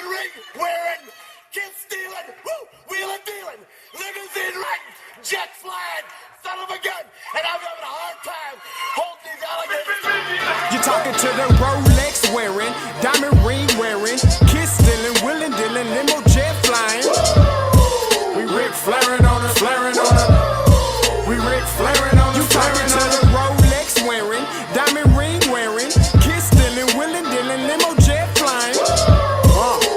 ring wearing, kiss stealing, wheeling dealing, limousine riding, jet flying, son of a gun, and I'm having a hard time holding these alligators. You're talking to the Rolex wearing, diamond ring wearing, kiss stealing, wheeling dealing, limo jet flying. We Rick flaring on us, flaring on us. We Rick flaring on us. You talking to the Rolex wearing, diamond ring wearing, kiss stealing, wheeling dealing, limo jet flying.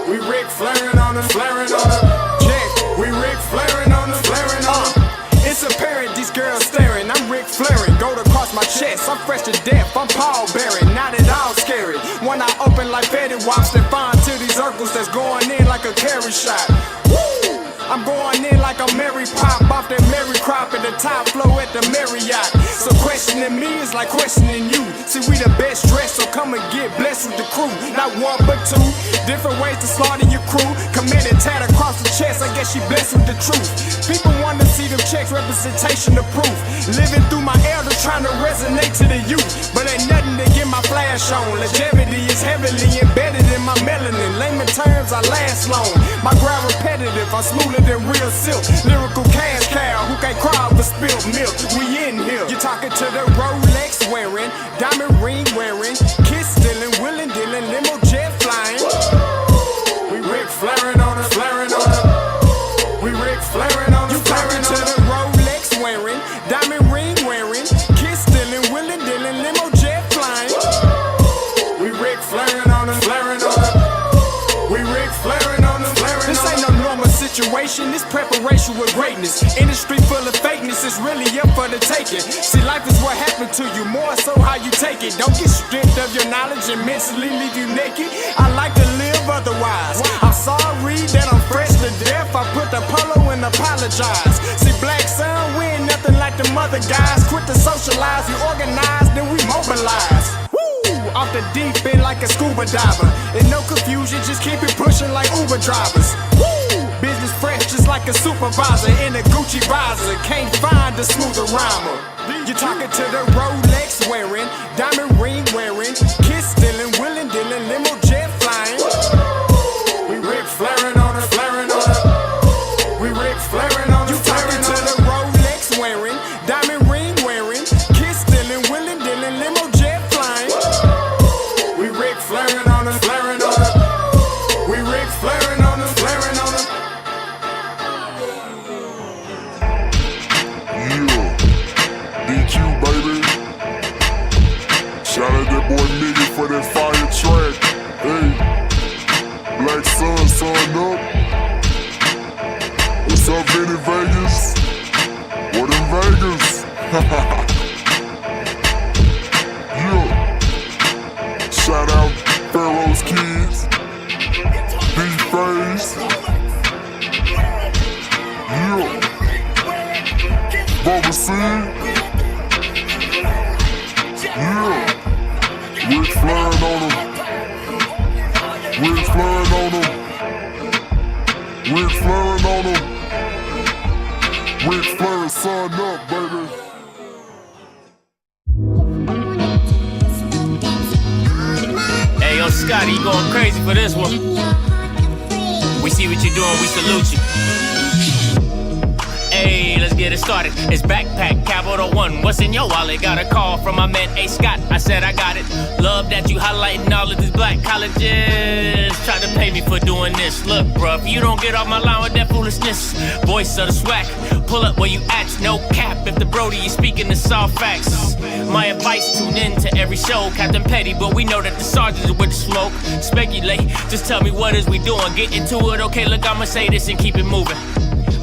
We Rick flaring on us, flaring on us. Jet, we Rick flaring on us, flaring on us. It's apparent these girls staring. I'm Rick flaring, gold across my chest. I'm fresh to death. I'm Paul Bearing, not at all scary. When I open like Betty Wops, then find to these circles that's going in like a carry shot. Woo! I'm going in like a Mary Pop off that Mary Crop at the top flow at the Marriott. So questioning me is like questioning you. See, we the best dressed, so come and get blessed with the crew. Not one but two, different ways to slaughter your crew. Committed tat across the chest, I guess she blessed with the truth. People want to see them checks, representation of proof. Living through my elders trying to resonate to the youth. But ain't nothing to get my flash on. Longevity is heavily embedded in my melanin. Layman terms, I last long. My grind repetitive, I'm smoother than real silk. Lyrical cash cow who can't cry over spilled milk. We in here. You're talking to the Rolex wearing, diamond ring wearing, kiss stealing, wheeling dealing, limo jet flying. We Rick flaring on us, flaring on us. We Rick flaring on us. You talking to the Rolex wearing, diamond ring wearing, kiss stealing, wheeling dealing, limo jet flying. We Rick flaring on us, flaring on us. We Rick flaring on us, flaring on us. This ain't no normal situation, this preparation with greatness. Industry full of fakeness, it's really up for the taking. See, life is what happened to you, more so how you take it. Don't get stripped of your knowledge and mentally leave you naked. I like to live otherwise. I'm sorry that I'm fresh to death. I put the polo and apologize. See, black son, we ain't nothing like them other guys. Quit to socialize, we organize, then we mobilize. Off the deep end like a scuba diver. And no confusion, just keep it pushing like Uber drivers. Woo! Business fresh just like a supervisor in a Gucci visor. Can't find a smoother rhymer. You're talking to the Rolex wearing, diamond ring wearing, kiss stealing, wheeling dealing, limo jet flying. We Rick flaring on us, flaring on us. We Rick flaring on us. You talking to the Rolex wearing, diamond ring wearing, kiss stealing, wheeling dealing, limo jet flying. We Rick flaring on us, flaring on us. We Rick flaring on us, flaring on us. Yeah, DQ baby. Shout out that boy Nigga for that fire track. Hey, Black Sun, sun up. What's up, Vinny Vegas? What in Vegas? Yeah. Shout out Pharaoh's Kids, D-Phase, yeah, Bubba C, yeah, Rick flaring on them, Rick flaring on them, Rick flaring on them, Rick flaring, sun up, baby. Hey, yo, Scotty, you going crazy for this one. We see what you're doing, we salute you. Hey, let's get it started. It's Backpack Capital One. What's in your wallet? Got a call from my man A. Scott. I said I got it. Love that you highlighting all of these black colleges. Try to pay me for doing this. Look, bruh, if you don't get off my line with that foolishness, voice of the swag, pull up where you at, no cap. If the Brody is speaking the soft facts, my advice, tune in to every show. Captain Petty, but we know that the sergeants are with the smoke. Speculate, just tell me what is we doing. Get into it, okay, look, I'ma say this and keep it moving.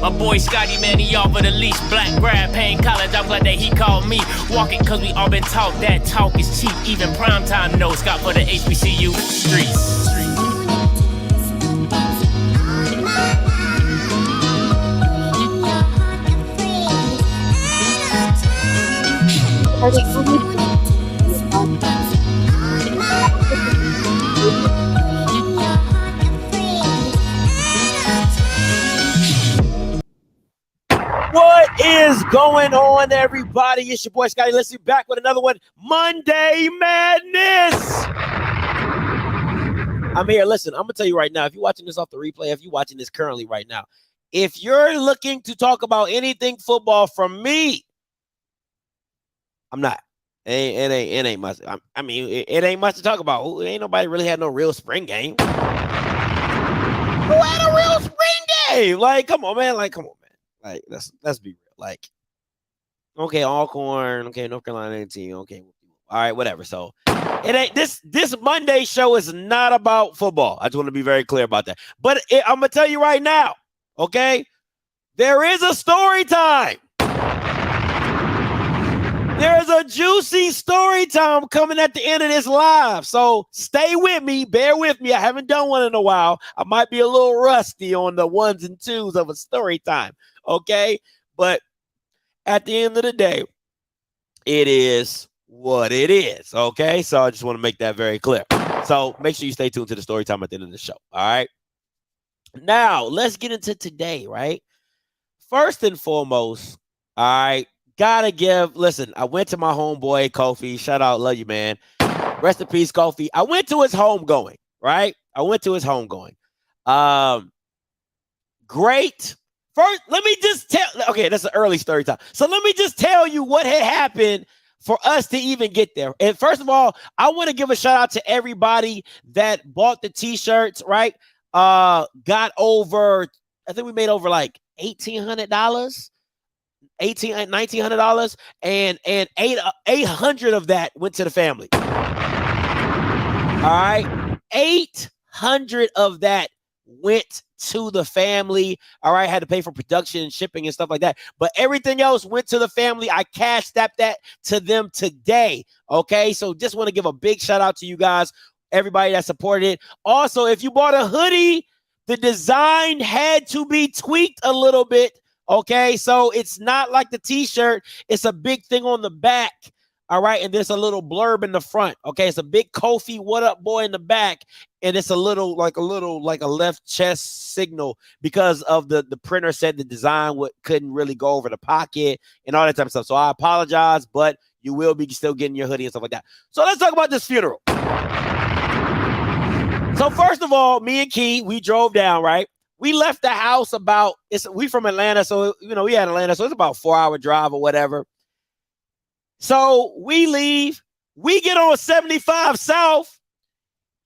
My boy Scotty, man, he offered the leash. Black grad, paying college, I'm glad that he called me. Walking cause we all been taught that talk is cheap. Even primetime knows Scott for the HBCU streets. What is going on, everybody? It's your boy Scotty. Let's be back with another one. Monday Madness. I'm here. Listen, I'm gonna tell you right now. If you're watching this off the replay, if you're watching this currently right now, if you're looking to talk about anything football from me, I'm not. It ain't much. I mean, it ain't much to talk about. Ain't nobody really had no real spring game. Who had a real spring game? Like, come on, man. Like, Like, let's be real. Like, okay, Alcorn. Okay, North Carolina team. Okay, all right, whatever. So, it ain't this Monday show is not about football. I just want to be very clear about that. But I'm gonna tell you right now. Okay, there is a story time. There's a juicy story time coming at the end of this live. So stay with me. Bear with me. I haven't done one in a while. I might be a little rusty on the ones and twos of a story time. Okay. But at the end of the day, it is what it is. Okay. So I just want to make that very clear. So make sure you stay tuned to the story time at the end of the show. All right. Now let's get into today, right? First and foremost, all right. Gotta listen, I went to my homeboy, Kofi. Shout out, love you, man. Rest in peace, Kofi. I went to his homegoing, right? Great. First, let me just okay, that's an early story time. So let me just tell you what had happened for us to even get there. And first of all, I want to give a shout out to everybody that bought the t-shirts, right? Got over, I think we made over like $1,800. $1,900, and 800 of that went to the family. All right, 800 of that went to the family. All right, had to pay for production and shipping and stuff like that, but everything else went to the family. I cashed that to them today. Okay, so just want to give a big shout out to you guys, everybody that supported it. Also, if you bought a hoodie, the design had to be tweaked a little bit. Okay, so it's not like the t-shirt. It's a big thing on the back. All right, and there's a little blurb in the front. Okay, it's a big Kofi, what up, boy, in the back. And it's a like a left chest signal because of the printer said the design couldn't really go over the pocket and all that type of stuff. So I apologize, but you will be still getting your hoodie and stuff like that. So let's talk about this funeral. So first of all, me and Key, we drove down, right? We left the house we from Atlanta, so, we had Atlanta, so it's about a 4-hour drive or whatever. So we leave, we get on 75 South.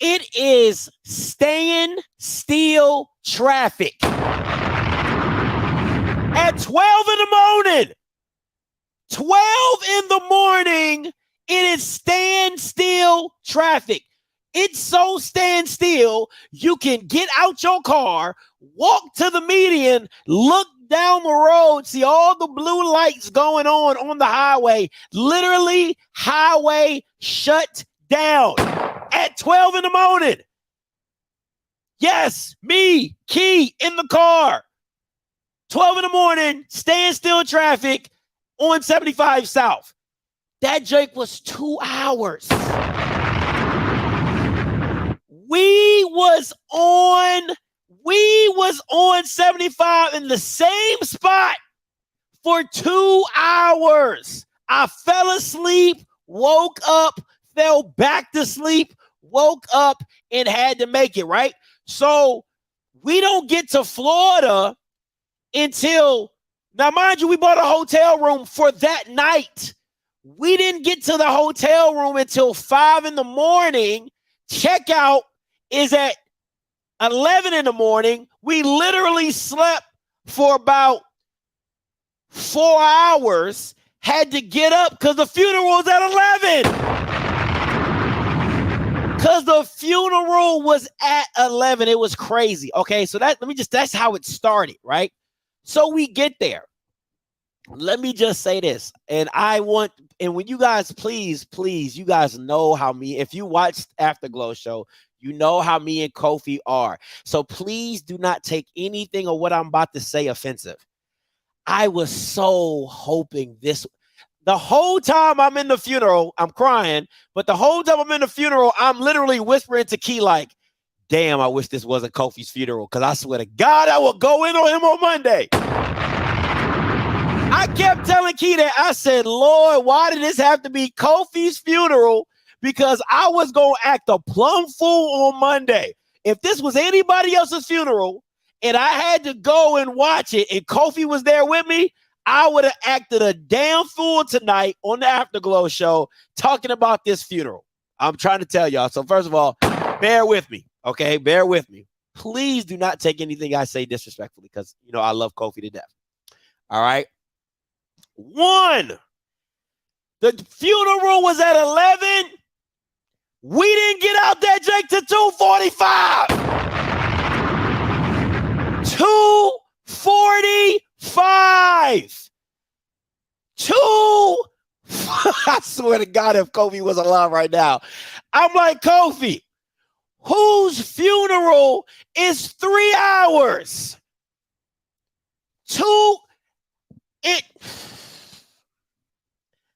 It is standstill traffic. At 12 in the morning, 12 in the morning, it is standstill traffic. It's so standstill, you can get out your car, walk to the median, look down the road, see all the blue lights going on the highway. Literally, highway shut down at 12 in the morning. Yes, me, Key, in the car. 12 in the morning, standstill traffic on 75 South. That Jake was 2 hours. We was on 75 in the same spot for 2 hours. I fell asleep, woke up, fell back to sleep, woke up, and had to make it, right? So we don't get to Florida until, now mind you, we bought a hotel room for that night. We didn't get to the hotel room until 5 in the morning. Checkout is at 11 in the morning. We literally slept for about 4 hours, had to get up because the funeral was at 11. Because the funeral was at 11. It was crazy. Okay, so that's how it started, right? So we get there. Let me just say this, and when you guys, please, you guys know how if you watched Afterglow show, you know how me and Kofi are. So please do not take anything of what I'm about to say offensive. I was so hoping the whole time I'm in the funeral, I'm crying, but the whole time I'm in the funeral, I'm literally whispering to Key like, damn, I wish this wasn't Kofi's funeral, because I swear to God, I will go in on him on Monday. I kept telling Key that. I said, Lord, why did this have to be Kofi's funeral? because I was going to act a plum fool on Monday. If this was anybody else's funeral and I had to go and watch it and Kofi was there with me, I would have acted a damn fool tonight on the Afterglow show talking about this funeral. I'm trying to tell y'all. So first of all, bear with me, okay? Bear with me. Please do not take anything I say disrespectfully because, you know, I love Kofi to death. All right? 1, the funeral was at 11. We didn't get out there, Jake, to 2:45. 2:45. I swear to God, if Kofi was alive right now, I'm like, Kofi, whose funeral is 3 hours?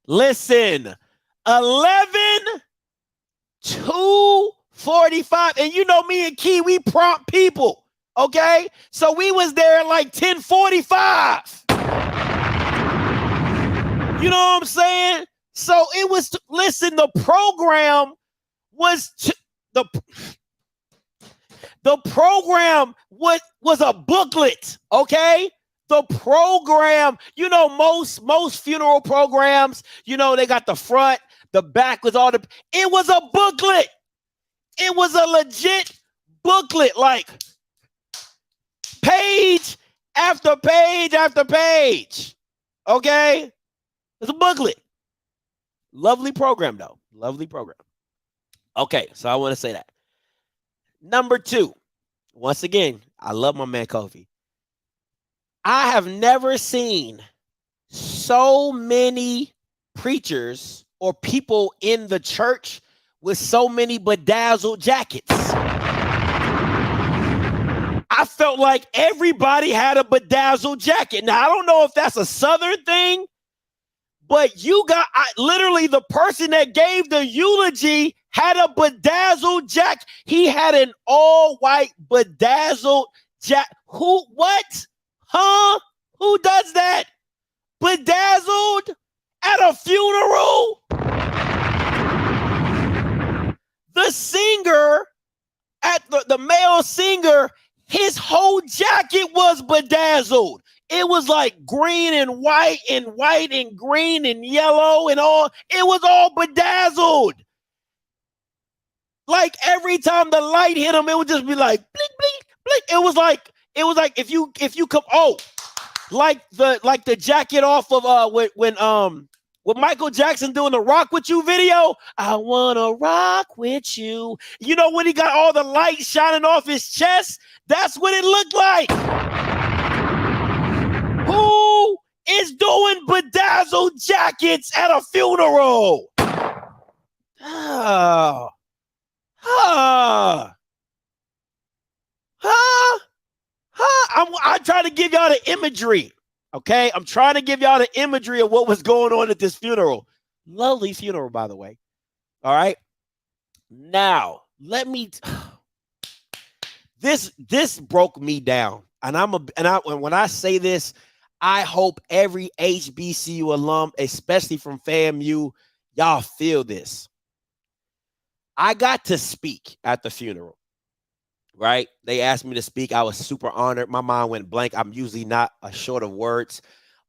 Listen, 11, 2:45, and you know me and Key, we prompt people, okay? So we was there at like 10:45. You know what I'm saying? So it was, listen, the program was, the program was a booklet, okay? The program, you know, most funeral programs, you know, they got the front, the back was all it was a booklet. It was a legit booklet, like page after page after page, okay? It's a booklet. Lovely program, though. Lovely program. Okay, so I want to say that. Number 2, once again, I love my man Kofi. I have never seen so many preachers or people in the church with so many bedazzled jackets. I felt like everybody had a bedazzled jacket. Now, I don't know if that's a Southern thing, but literally the person that gave the eulogy had a bedazzled jacket. He had an all-white bedazzled jacket. What? Huh? Who does that? Bedazzled at a funeral? The singer, the male singer, his whole jacket was bedazzled. It was like green and white and green and yellow and all. It was all bedazzled. Like every time the light hit him, it would just be like blink, blink, blink. It was like if you come like the jacket off of when Michael Jackson doing the Rock With You video. I wanna rock with you. You know when he got all the light shining off his chest? That's what it looked like. Who is doing bedazzled jackets at a funeral? I'm trying to give y'all the imagery, okay? I'm trying to give y'all the imagery of what was going on at this funeral. Lovely funeral, by the way. All right. Now, this broke me down. And when I say this, I hope every HBCU alum, especially from FAMU, y'all feel this. I got to speak at the funeral, right? They asked me to speak. I was super honored. My mind went blank. I'm usually not a short of words.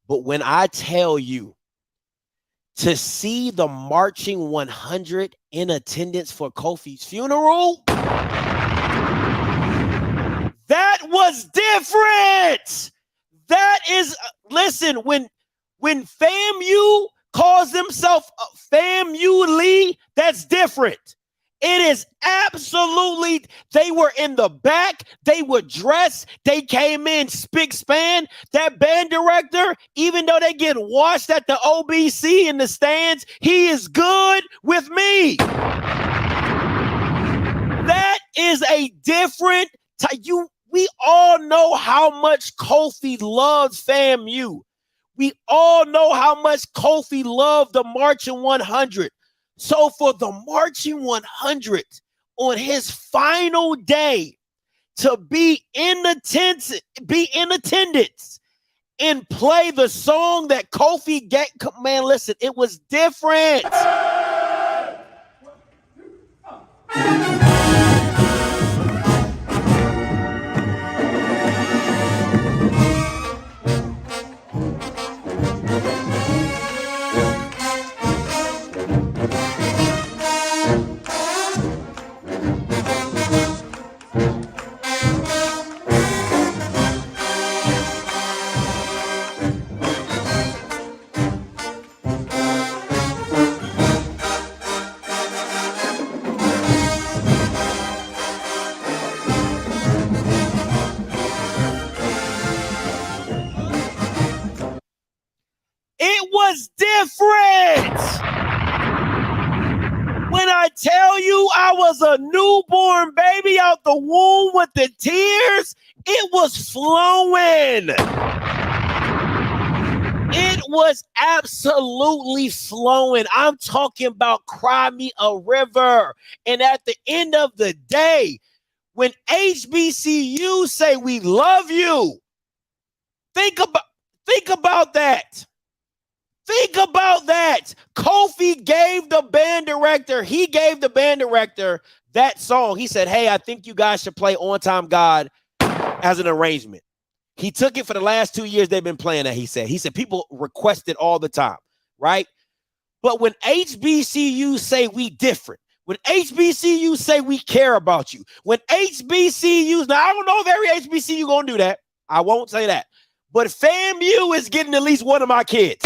But when I tell you to see the marching 100 in attendance for Kofi's funeral, that was different. That is, listen, when FAMU calls themselves FAMU Lee, that's different. It is absolutely, they were in the back, they were dressed, they came in spick span. That band director, even though they get washed at the OBC in the stands, he is good with me. That is a different type. We all know how much Kofi loves FAMU. We all know how much Kofi loved the Marching 100. So for the Marching 100 on his final day to be in attendance and play the song that Kofi man, listen, it was different. It was different. When I tell you I was a newborn baby out the womb with the tears, it was flowing. It was absolutely flowing. I'm talking about cry me a river. And at the end of the day, when HBCU say we love you, think about that. Think about that. Kofi gave the band director, that song. He said, hey, I think you guys should play On Time God as an arrangement. He took it for the last 2 years they've been playing that, he said. He said people request it all the time, right? But when HBCU say we different, when HBCU say we care about you, when HBCUs, now I don't know if every HBCU gonna do that. I won't say that. But FAMU is getting at least one of my kids.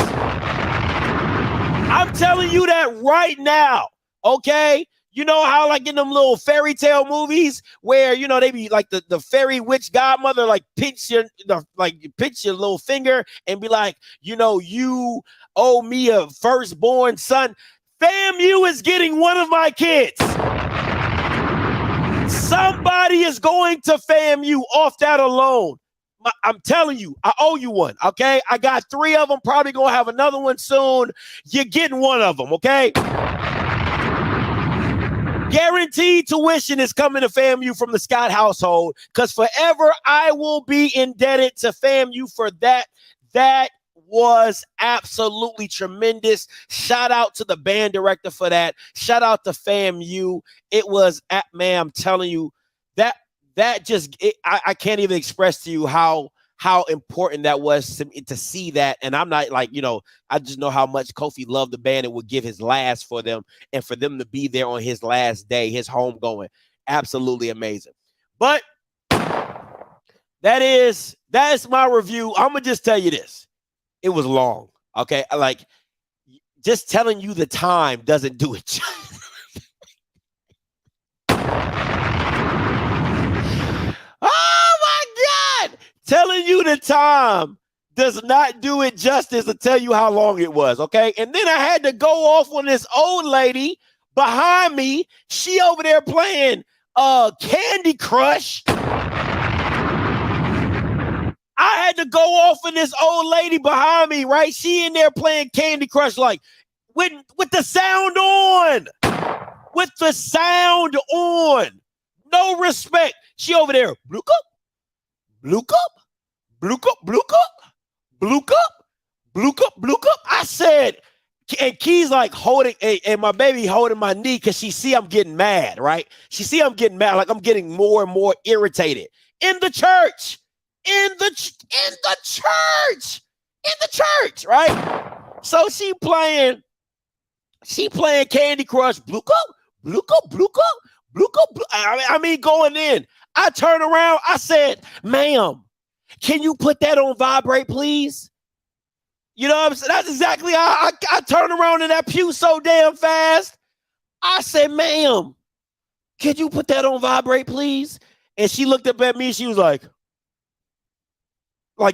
I'm telling you that right now, okay? You know how like in them little fairy tale movies where, you know, they be like the fairy witch godmother, like pinch your little finger and be like, you know, you owe me a firstborn son. FAMU is getting one of my kids. Somebody is going to FAMU off that alone. I'm telling you, I owe you one, okay? I got 3 of them, probably gonna have another one soon. You're getting one of them, okay? Guaranteed tuition is coming to FAMU from the Scott household because forever I will be indebted to FAMU for that. That was absolutely tremendous. Shout out to the band director for that. Shout out to FAMU. It was, man, I'm telling you, that just, I can't even express to you how important that was to see that. And I'm not like, you know, I just know how much Kofi loved the band and would give his last for them, and for them to be there on his last day, his homegoing, absolutely amazing. But that is my review. I'm gonna just tell you this. It was long. Okay. Like just telling you the time doesn't do it. Oh my God. Telling you the time does not do it justice to tell you how long it was. Okay. And then I had to go off on this old lady behind me. She over there playing Candy Crush. I had to go off on this old lady behind me, right? She in there playing Candy Crush, like with the sound on. With the sound on. No respect. She over there. Blue cup. Blue cup. Blue cup. Blue cup. Blue cup. Blue cup. Blue cup. I said, and Key's like holding, and my baby holding my knee because she see I'm getting mad, right? She see I'm getting mad, like I'm getting more and more irritated. In the church. In the church, right? So she playing Candy Crush, blue cup, blue cup, blue cup, blue cup. I mean, going in. I turn around. I said, "Ma'am, can you put that on vibrate, please?" You know what I'm saying? That's exactly how I turn around in that pew so damn fast. I said, "Ma'am, can you put that on vibrate, please?" And she looked up at me. She was like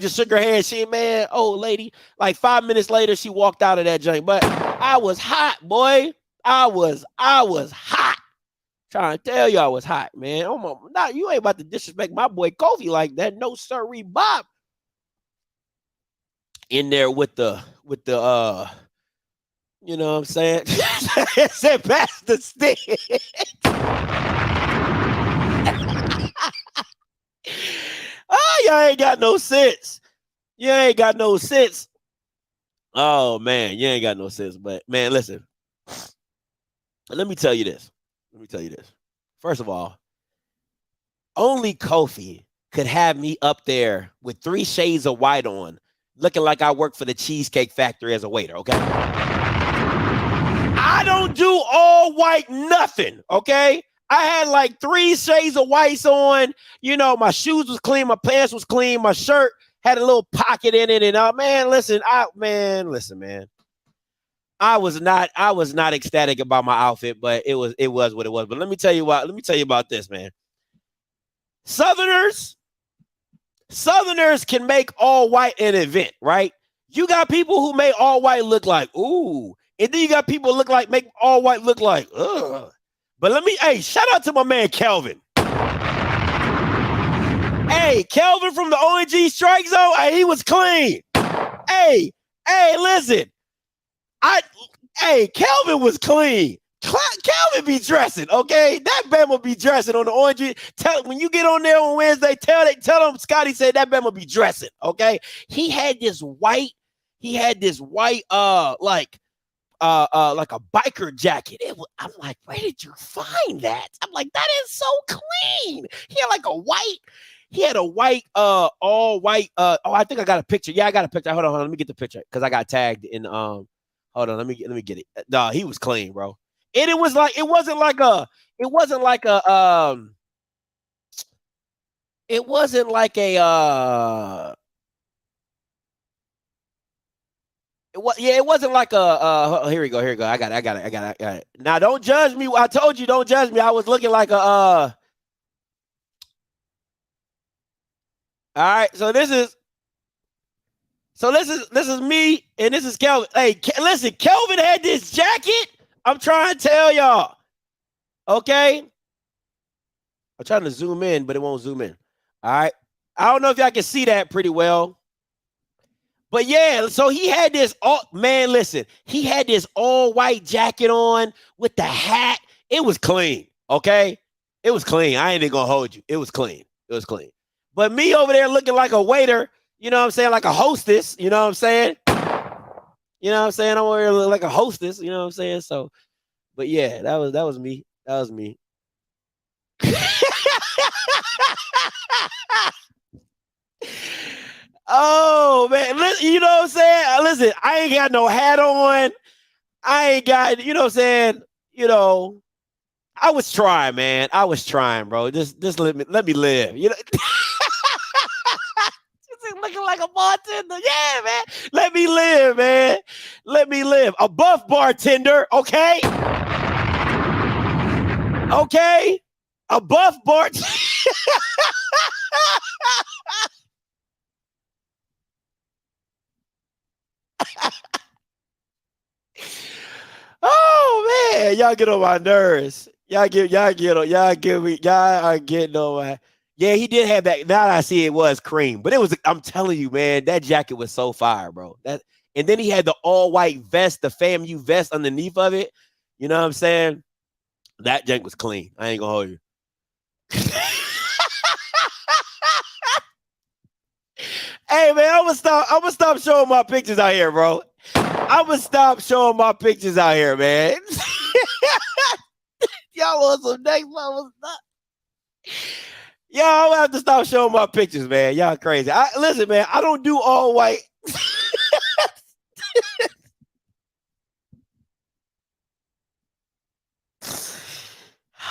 just shook her head. She, man, old lady. Like 5 minutes later, she walked out of that joint. But I was hot, boy. I was hot. Trying to tell you I was hot, man. Oh my, you ain't about to disrespect my boy Kofi like that. No sirree, Bob. In there with the you know what I'm saying? It said pass the stick. Oh, y'all ain't got no sense. You ain't got no sense. Oh, man, you ain't got no sense. But, man, listen. Let me tell you this. First of all, only Kofi could have me up there with 3 shades of white on, looking like I work for the Cheesecake Factory as a waiter, okay? I don't do all white nothing, okay? I had like 3 shades of whites on. You know, my shoes was clean, my pants was clean, my shirt had a little pocket in it, and man, listen, man. I was not ecstatic about my outfit, but it was what it was. But let me tell you about this, man. Southerners can make all white an event, right? You got people who make all white look like, ooh. And then you got people make all white look like, ugh. But shout out to my man Kelvin. Hey, Kelvin from the ONG Strike Zone, he was clean. Hey, listen. Kelvin was clean. Kelvin be dressing, okay? That Bama be dressing on the orange. When you get on there on Wednesday, tell them Scotty said that Bama be dressing, okay? He had this white, like a biker jacket. I'm like, where did you find that? I'm like, that is so clean. He had a white, all white. I think I got a picture. Yeah, I got a picture. Hold on. Let me get the picture because I got tagged in. Hold on. Let me get it. No, he was clean, bro. And it wasn't like a here we go. I got it. Now don't judge me. I told you don't judge me. I was looking like a all right, so this is me and this is Kelvin. Hey, listen, Kelvin had this jacket. I'm trying to tell y'all. Okay? I'm trying to zoom in, but it won't zoom in. All right. I don't know if y'all can see that pretty well. But yeah, so he had this he had this all white jacket on with the hat. It was clean. Okay? It was clean. I ain't even gonna hold you. It was clean. But me over there looking like a waiter, you know what I'm saying? Like a hostess, you know what I'm saying? I'm over here looking like a hostess, you know what I'm saying? So, but yeah, that was me. Oh man, you know what I'm saying? Listen, I ain't got no hat on. I ain't got, you know what I'm saying? I was trying, man. Bro. Just let me live. You know. Looking like a bartender. Yeah, man. Let me live, man. A buff bartender, okay? Okay? A buff bartender. Oh man, y'all get on my nerves. Y'all are getting on my. Yeah, he did have that. Now I see it was cream, but I'm telling you, man, that jacket was so fire, bro. And then he had the all white vest, the FAMU vest underneath of it. You know what I'm saying? That jank was clean. I ain't gonna hold you. Hey man, I'm gonna stop showing my pictures out here, bro. I'm gonna stop showing my pictures out here, man. Y'all want some next level stuff? Y'all, I'm gonna have to stop showing my pictures, man. Y'all crazy. Listen, man, I don't do all white.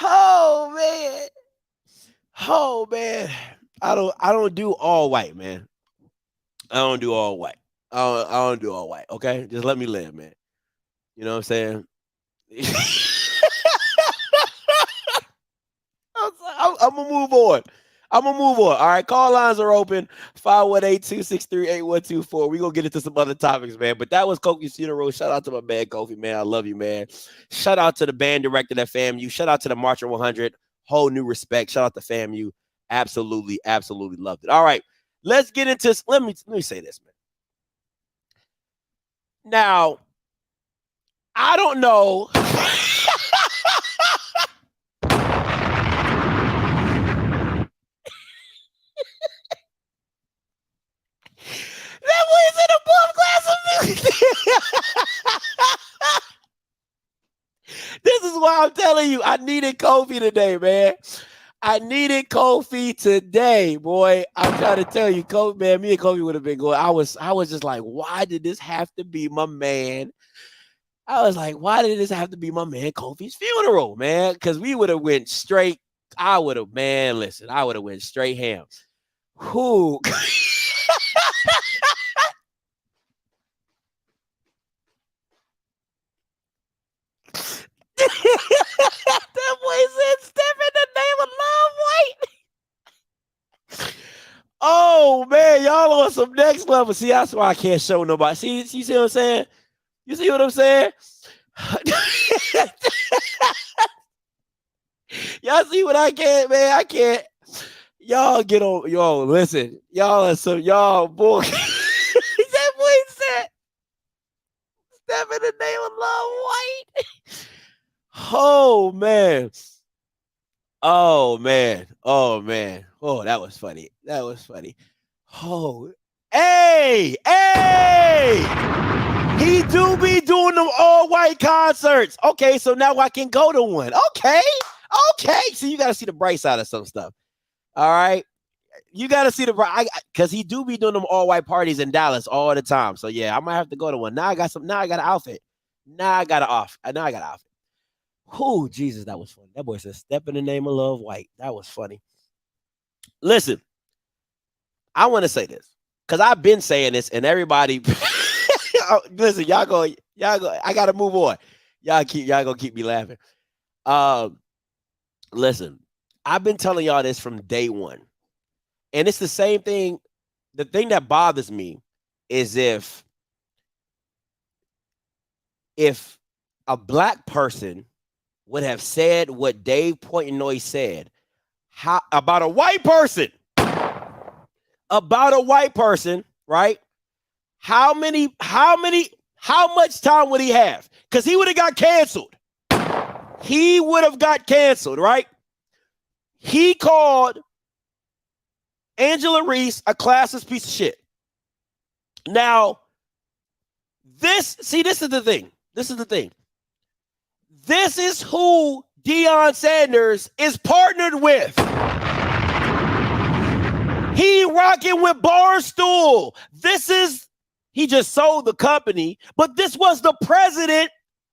Oh man. I don't do all white, man. I don't do all white. I don't do all white. Okay, just let me live, man. You know what I'm saying? I'm gonna move on. All right, call lines are open. 518-263-8124. We're gonna get into some other topics, man. But that was Kofi's funeral. Shout out to my man Kofi, man. I love you, man. Shout out to the band director at FAMU. Shout out to the Marcher 100. Whole new respect. Shout out to FAMU. Absolutely loved it. All right, let's get into. Let me say this, man. Now, I don't know. That boy's in a buff glass of milk. This is why I'm telling you, I needed Kofi today, man. I needed Kofi today, boy. I'm trying to tell you, Kofi, man, me and Kofi would have been going. I was just like, why did this have to be my man? I was like, why did this have to be my man Kofi's funeral, man? Because we would have went straight. I would have, man, listen, I would have went straight ham. Who? That boy said, "Step in the name of love, white." Oh man, y'all on some next level. See, that's why I can't show nobody. See what I'm saying? You see what I'm saying? Y'all see what I can't, man? I can't. Y'all get on. Yo, listen. Y'all are some y'all boy. That boy said, "Step in the name of love, white." Oh man. Oh man. Oh man. Oh, that was funny. That was funny. Oh, hey. He do be doing them all white concerts. Okay, so now I can go to one. Okay. So you got to see the bright side of some stuff. All right. You got to see the bright, because he do be doing them all white parties in Dallas all the time. So yeah, I might have to go to one. Now I got an outfit. Now I got an outfit. Oh, Jesus, that was funny. That boy said, "Step in the name of love, white." That was funny. Listen, I want to say this because I've been saying this, and everybody, listen, y'all go. I gotta move on. Y'all gonna keep me laughing. Listen, I've been telling y'all this from day one, and it's the same thing. The thing that bothers me is if a black person would have said what Dave Portnoy said about a white person, right? How much time would he have? Because he would have got canceled. Right? He called Angela Reese a classist piece of shit. Now, this is the thing. This is who Deion Sanders is partnered with. He rocking with Barstool. He just sold the company, but this was the president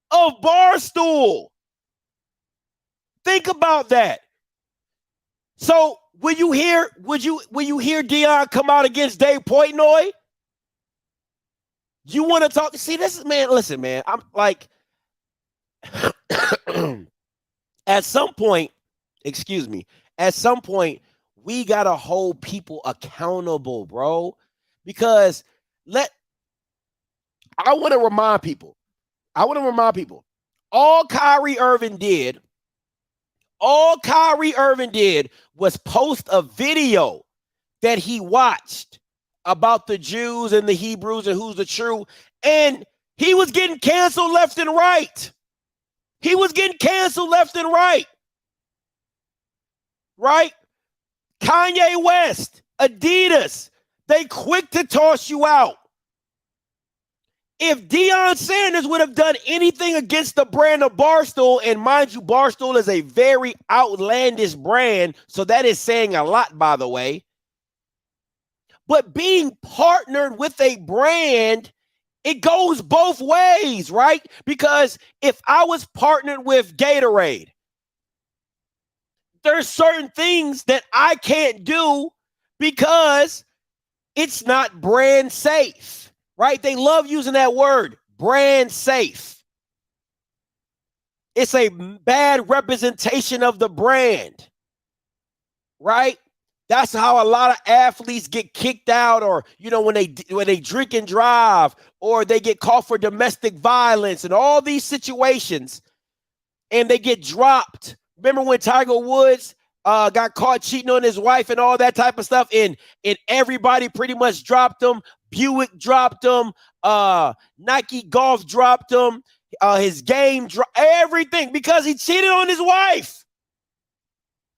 of Barstool. Think about that. So will you hear Deion come out against Dave Portnoy? You want to talk? See, this is, man, listen, man. I'm like, at some point, we got to hold people accountable, bro. Because I want to remind people, all Kyrie Irving did was post a video that he watched about the Jews and the Hebrews and who's the true, and he was getting canceled left and right. Right? Kanye West, Adidas, they quick to toss you out. If Deion Sanders would have done anything against the brand of Barstool, and mind you, Barstool is a very outlandish brand, so that is saying a lot, by the way. But being partnered with a brand, it goes both ways, right? Because if I was partnered with Gatorade, there's certain things that I can't do because it's not brand safe, right? They love using that word, brand safe. It's a bad representation of the brand, right? That's how a lot of athletes get kicked out, or, you know, when they drink and drive, or they get caught for domestic violence and all these situations, and they get dropped. Remember when Tiger Woods got caught cheating on his wife and all that type of stuff, and everybody pretty much dropped him. Buick dropped him. Nike Golf dropped him. His game dropped everything because he cheated on his wife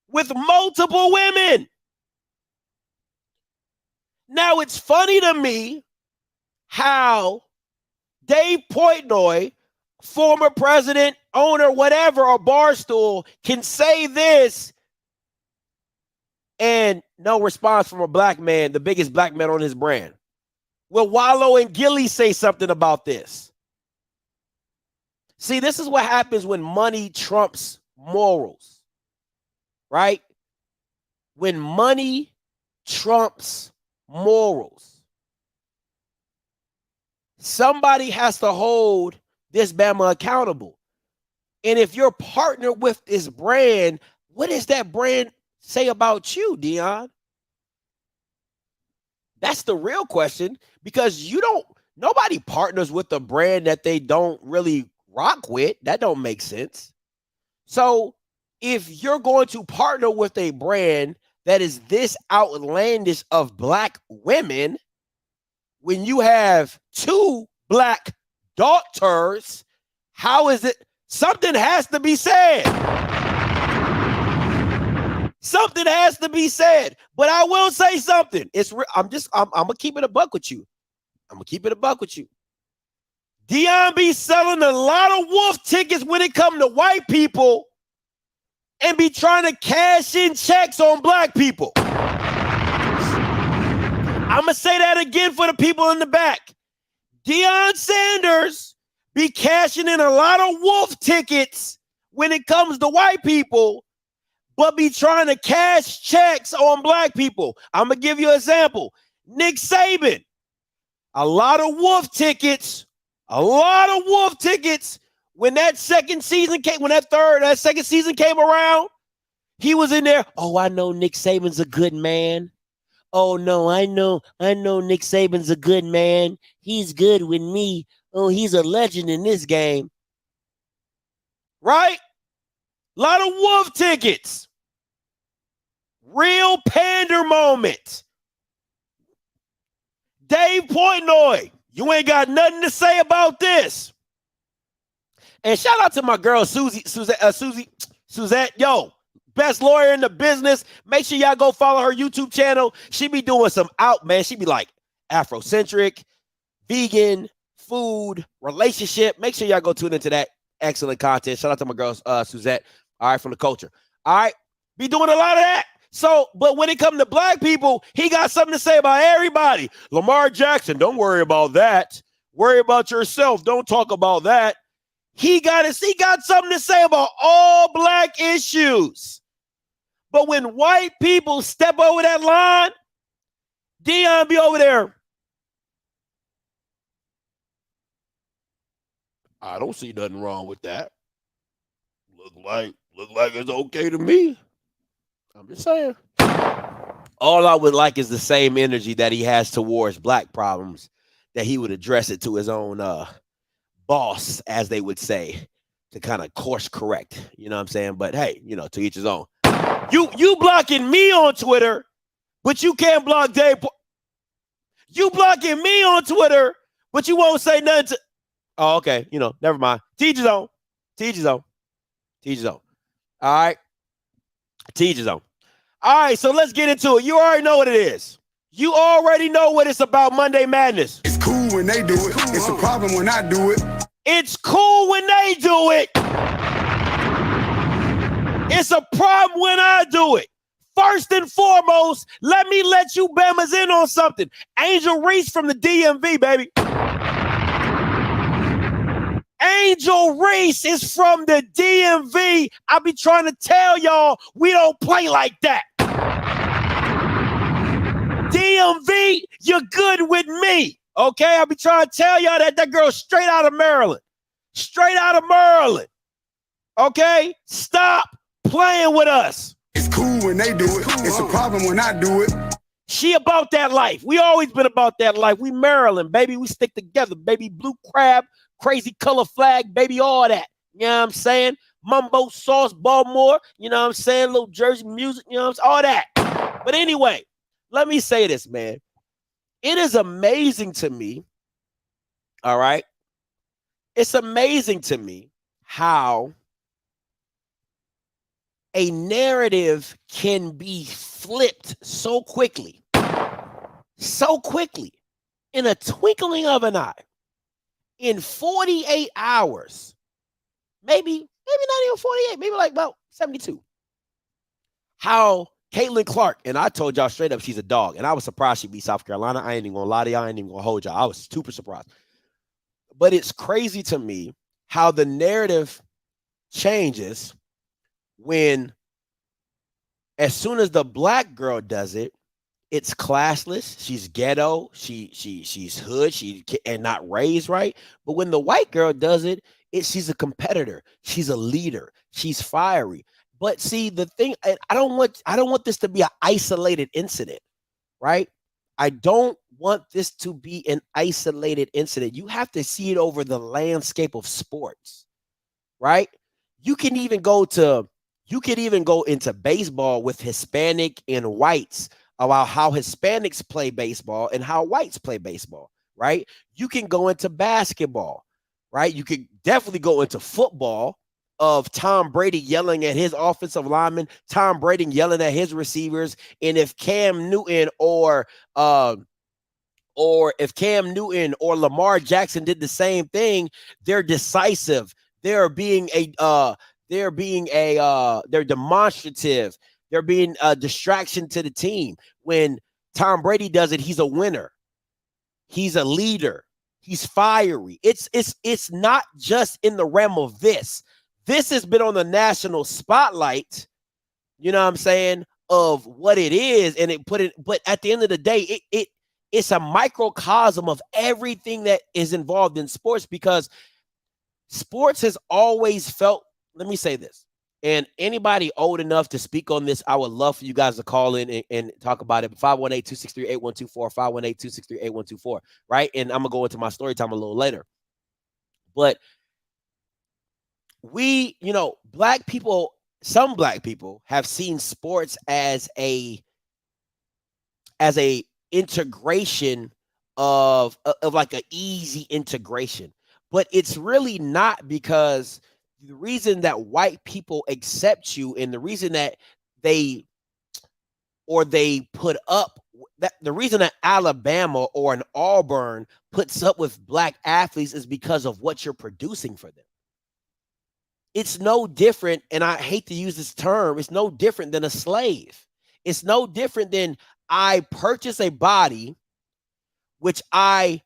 with multiple women. Now, it's funny to me how Dave Portnoy, former president owner, whatever, or Barstool can say this and no response from a black man, the biggest black man on his brand? Will Wallow and Gilly say something about this? See, this is what happens when money trumps morals, right? When money trumps morals. Somebody has to hold this Bama accountable. And if you're partnered with this brand, what does that brand say about you, Dion? That's the real question, because nobody partners with a brand that they don't really rock with. That don't make sense. So if you're going to partner with a brand that is this outlandish of black women, when you have 2 black daughters, how is it? Something has to be said. Something has to be said. But I will say something. I'm gonna keep it a buck with you. Dion be selling a lot of wolf tickets when it comes to white people and be trying to cash in checks on black people. I'm gonna say that again for the people in the back. Deion Sanders be cashing in a lot of wolf tickets when it comes to white people, but be trying to cash checks on black people. I'm going to give you an example. Nick Saban, a lot of wolf tickets. When that second season came around, he was in there. Oh, I know Nick Saban's a good man. Oh, no, I know Nick Saban's a good man. He's good with me. Oh, he's a legend in this game. Right? A lot of wolf tickets. Real pander moment. Dave Portnoy, you ain't got nothing to say about this. And shout out to my girl, Suzette. Yo, best lawyer in the business. Make sure y'all go follow her YouTube channel. She be doing some man. She be like Afrocentric, vegan, food, relationship. Make sure y'all go tune into that excellent content. Shout out to my girl, Suzette. All right, from the culture. All right, be doing a lot of that. So, but when it comes to black people, he got something to say about everybody. Lamar Jackson, don't worry about that. Worry about yourself. Don't talk about that. He got something to say about all black issues. But when white people step over that line, Dion be over there. I don't see nothing wrong with that. Look like it's okay to me. I'm just saying. All I would like is the same energy that he has towards black problems, that he would address it to his own boss, as they would say, to kind of course correct. You know what I'm saying? But hey, to each his own. You blocking me on Twitter, but you can't block Dave. You blocking me on Twitter, but you won't say nothing to. Oh, okay. Never mind. Teach his own. All right. Teach his own. All right, so let's get into it. You already know what it is. You already know what it's about, Monday Madness. It's cool when they do it. It's a problem when I do it. It's cool when they do it. It's a problem when I do it. First and foremost, let me let you Bamas in on something. Angel Reese from the DMV, baby. Angel Reese is from the DMV. I be trying to tell y'all we don't play like that. DMV, you're good with me. Okay? I be trying to tell y'all that girl's straight out of Maryland. Okay? Stop playing with us. It's cool when they do it. It's a problem when I do it. She about that life. We always been about that life. We Maryland, baby. We stick together, baby. Blue crab, crazy color flag, baby, all that. You know what I'm saying? Mumbo sauce, Baltimore. You know what I'm saying? Little Jersey music, you know what I'm saying? All that. But anyway, let me say this, man. It is amazing to me, all right? It's amazing to me how a narrative can be flipped so quickly, in a twinkling of an eye. In 48 hours, maybe not even 48, maybe like about 72. How Caitlin Clark, and I told y'all straight up she's a dog, and I was surprised she beat South Carolina. I ain't even gonna lie to y'all. I ain't even gonna hold y'all. I was super surprised. But it's crazy to me how the narrative changes when, as soon as the black girl does it, it's classless. She's ghetto. She's hood. And not raised right. But when the white girl does it, she's a competitor. She's a leader. She's fiery. But see, the thing, I don't want this to be an isolated incident, right? I don't want this to be an isolated incident. You have to see it over the landscape of sports, right? You can even go into baseball with Hispanic and whites about how Hispanics play baseball and how whites play baseball, right? You can go into basketball, right? You can definitely go into football of Tom Brady yelling at his offensive lineman, Tom Brady yelling at his receivers, and if Cam Newton or Lamar Jackson did the same thing, they're decisive. They're demonstrative. They're being a distraction to the team. When Tom Brady does it, he's a winner. He's a leader. He's fiery. It's not just in the realm of this. This has been on the national spotlight, you know what I'm saying, of what it is, and but at the end of the day, it's a microcosm of everything that is involved in sports, because sports has always felt, let me say this, and anybody old enough to speak on this, I would love for you guys to call in and talk about it. 518-263-8124, 518-263-8124, right? And I'm going to go into my story time a little later. But some black people have seen sports as a integration of like an easy integration. But it's really not, because the reason that white people accept you and the reason that they put up, that the reason that Alabama or an Auburn puts up with black athletes is because of what you're producing for them. It's no different, and I hate to use this term, it's no different than a slave. It's no different than I purchase a body, which I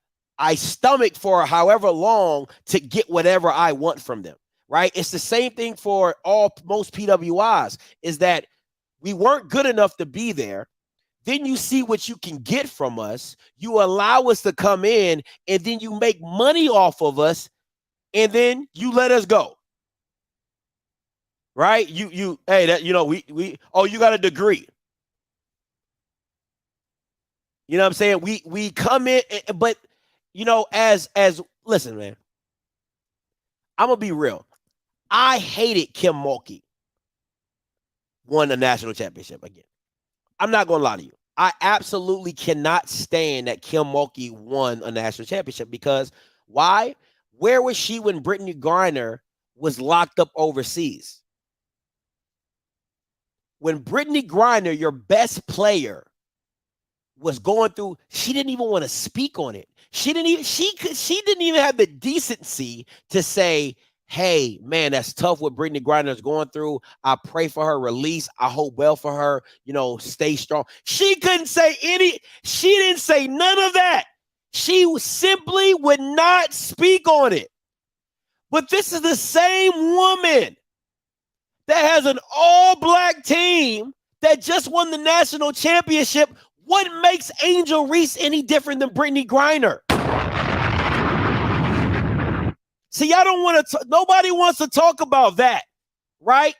stomach for however long to get whatever I want from them, right? It's the same thing for most PWIs, is that we weren't good enough to be there. Then you see what you can get from us. You allow us to come in, and then you make money off of us, and then you let us go. Right? You got a degree. You know what I'm saying? We come in, but as listen, man, I'm gonna be real. I hated Kim Mulkey won a national championship again. I'm not gonna lie to you. I absolutely cannot stand that Kim Mulkey won a national championship, because why? Where was she when Brittany Griner was locked up overseas? When Brittany Griner, your best player, was going through, she didn't even want to speak on it. She didn't even have the decency to say, hey, man, that's tough what Brittany Griner is going through. I pray for her release. I hope well for her. Stay strong. She couldn't say she didn't say none of that. She simply would not speak on it. But this is the same woman that has an all-black team that just won the national championship. What makes Angel Reese any different than Brittany Griner? See, y'all don't want to, nobody wants to talk about that, right?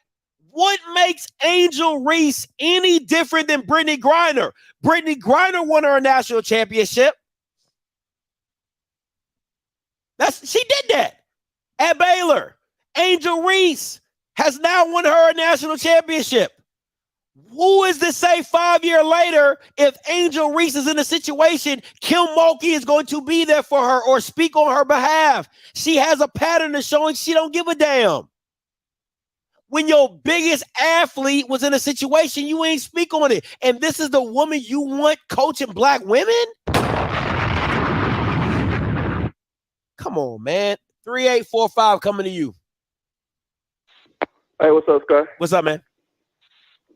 What makes Angel Reese any different than Brittany Griner? Brittany Griner won her national championship. She did that at Baylor. Angel Reese has now won her a national championship. Who is to say 5 years later, if Angel Reese is in a situation, Kim Mulkey is going to be there for her or speak on her behalf? She has a pattern of showing she don't give a damn. When your biggest athlete was in a situation, you ain't speak on it. And this is the woman you want coaching black women? Come on, man. 3845 coming to you. Hey, what's up, Scott? What's up, man?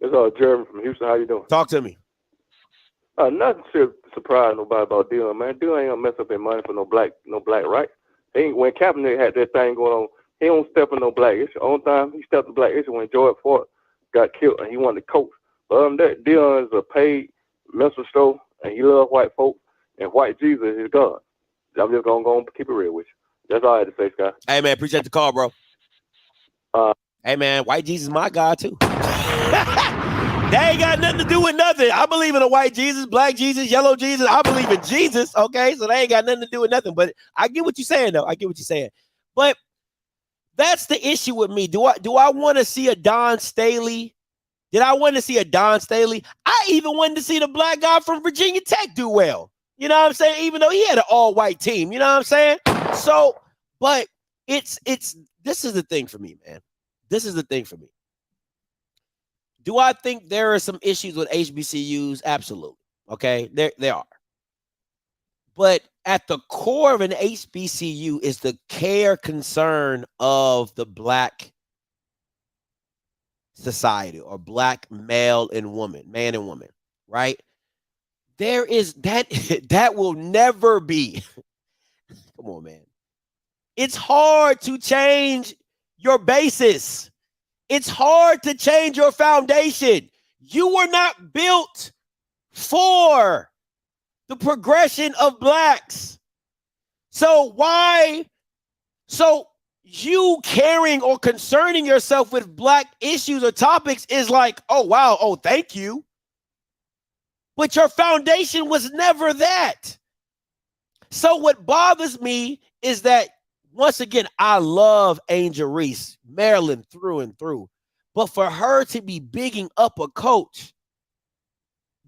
It's Jeremy from Houston. How you doing? Talk to me. Nothing to surprise nobody about Dylan, man. Dylan ain't gonna mess up his money for no black, right? He ain't, when Kaepernick had that thing going on, he don't step in no black issue. Only time he stepped in black issue when George Ford got killed and he wanted to coach. But other than that, Dylan is a paid mental show and he loves white folks and white Jesus is God. I'm just gonna go and keep it real with you. That's all I had to say, Scott. Hey, man, appreciate the call, bro. Hey, man, white Jesus is my God, too. They ain't got nothing to do with nothing. I believe in a white Jesus, black Jesus, yellow Jesus. I believe in Jesus, okay? So they ain't got nothing to do with nothing. But I get what you're saying, though. I get what you're saying. But that's the issue with me. Do I want to see a Don Staley? Did I want to see a Don Staley? I even wanted to see the black guy from Virginia Tech do well. You know what I'm saying? Even though he had an all-white team. You know what I'm saying? So, but it's this is the thing for me, man. This is the thing for me. Do I think there are some issues with HBCUs? Absolutely. Okay, there are. But at the core of an HBCU is the concern of the black society or black man and woman, right? There is that will never be. Come on, man. It's hard to change your basis. It's hard to change your foundation. You were not built for the progression of blacks. So you caring or concerning yourself with black issues or topics is like, oh, wow, oh, thank you. But your foundation was never that. So what bothers me is that, once again, I love Angel Reese, Maryland through and through. But for her to be bigging up a coach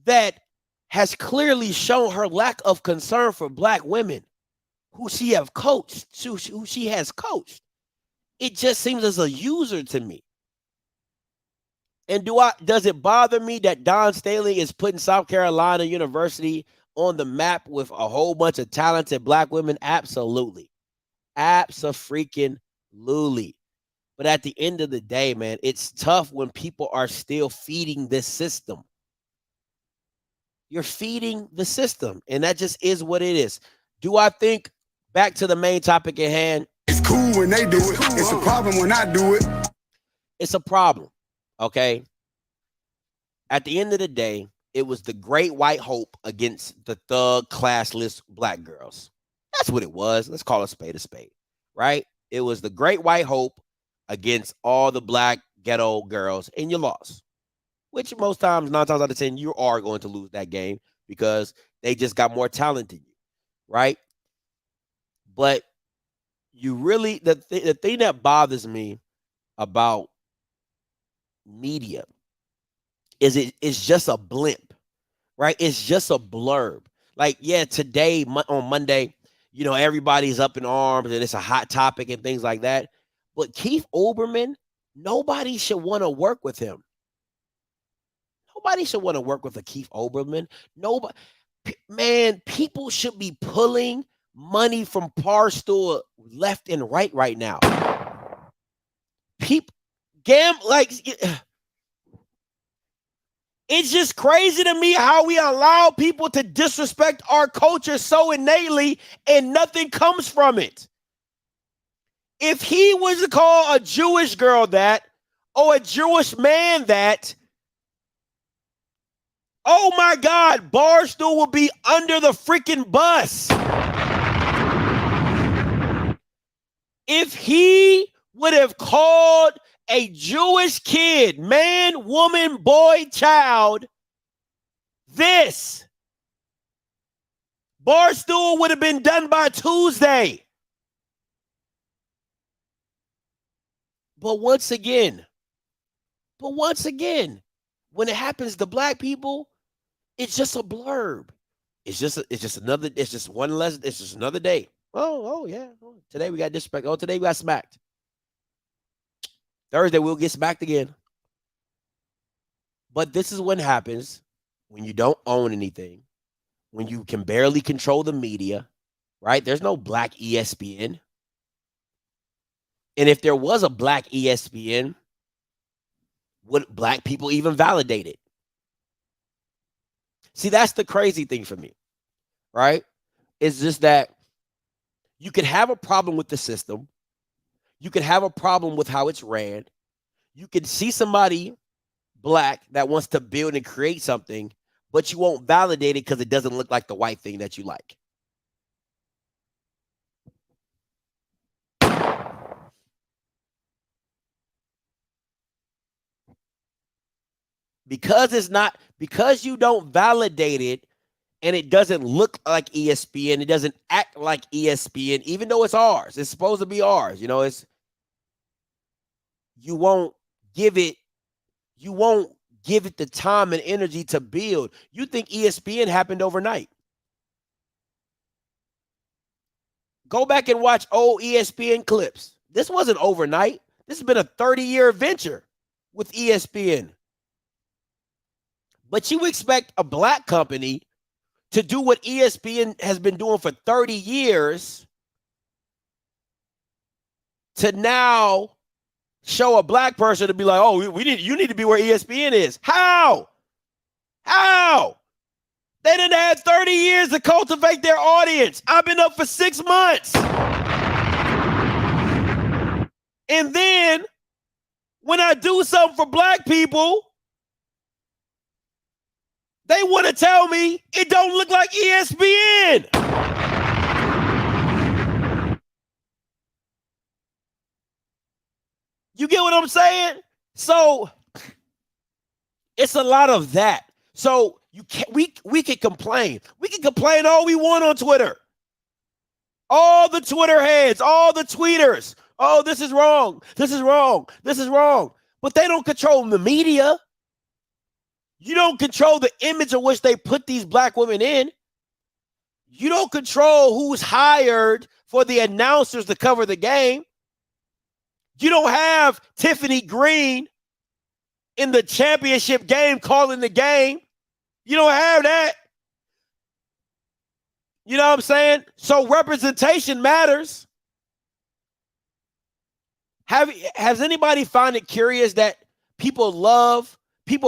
that has clearly shown her lack of concern for black women who she has coached, it just seems as a user to me. And does it bother me that Don Staley is putting South Carolina University on the map with a whole bunch of talented black women? Absolutely. Abso-freaking-lutely. But at the end of the day, man, it's tough when people are still feeding this system. You're feeding the system, and that just is what it is. Do I think, back to the main topic at hand, It's cool when they do it. It's a problem when I do it. It's a problem, okay? At the end of the day, it was the great white hope against the thug, classless black girls. That's what it was. Let's call a spade, right? It was the great white hope against all the black ghetto girls, and you lost. Which most times, 9 times out of 10, you are going to lose that game because they just got more talent than you, right? But you really, the thing that bothers me about media is it's just a blimp, right? It's just a blurb. Like, yeah, today on Monday, you know, everybody's up in arms and it's a hot topic and things like that. But Keith Olbermann, nobody should want to work with him. Nobody should want to work with a Keith Olbermann. Nobody, man, people should be pulling money from Barstool left and right now. People, it's just crazy to me how we allow people to disrespect our culture so innately and nothing comes from it. If he was to call a Jewish girl that, or a Jewish man that, oh my God, Barstool will be under the freaking bus. If he would have called a Jewish kid, man, woman, boy, child, this, Barstool would have been done by Tuesday. But once again, when it happens to black people, it's just a blurb. It's just another day. Oh yeah. Oh, today we got disrespect. Oh, today we got smacked. Thursday we'll get smacked again. But this is what happens when you don't own anything, when you can barely control the media, right? There's no black ESPN. And if there was a black ESPN, would black people even validate it? See, that's the crazy thing for me, right? It's just that you could have a problem with the system. You could have a problem with how it's ran. You can see somebody black that wants to build and create something, but you won't validate it because it doesn't look like the white thing that you like. Because you don't validate it and it doesn't look like ESPN, it doesn't act like ESPN, even though it's ours. It's supposed to be ours. You know, you won't give it the time and energy to build. You think ESPN happened overnight. Go back and watch old ESPN clips. This wasn't overnight. This has been a 30-year venture with ESPN. But you expect a black company to do what ESPN has been doing for 30 years to now show a black person to be like, oh, you need to be where ESPN is. How? They didn't have 30 years to cultivate their audience. I've been up for 6 months. And then when I do something for black people, they want to tell me it don't look like ESPN. You get what I'm saying? So it's a lot of that. So we can complain. We can complain all we want on Twitter. All the Twitter heads, all the tweeters. Oh, this is wrong. This is wrong. This is wrong. But they don't control the media. You don't control the image in which they put these black women in. You don't control who's hired for the announcers to cover the game. You don't have Tiffany Green in the championship game calling the game. You don't have that. You know what I'm saying? So representation matters. Has anybody found it curious that people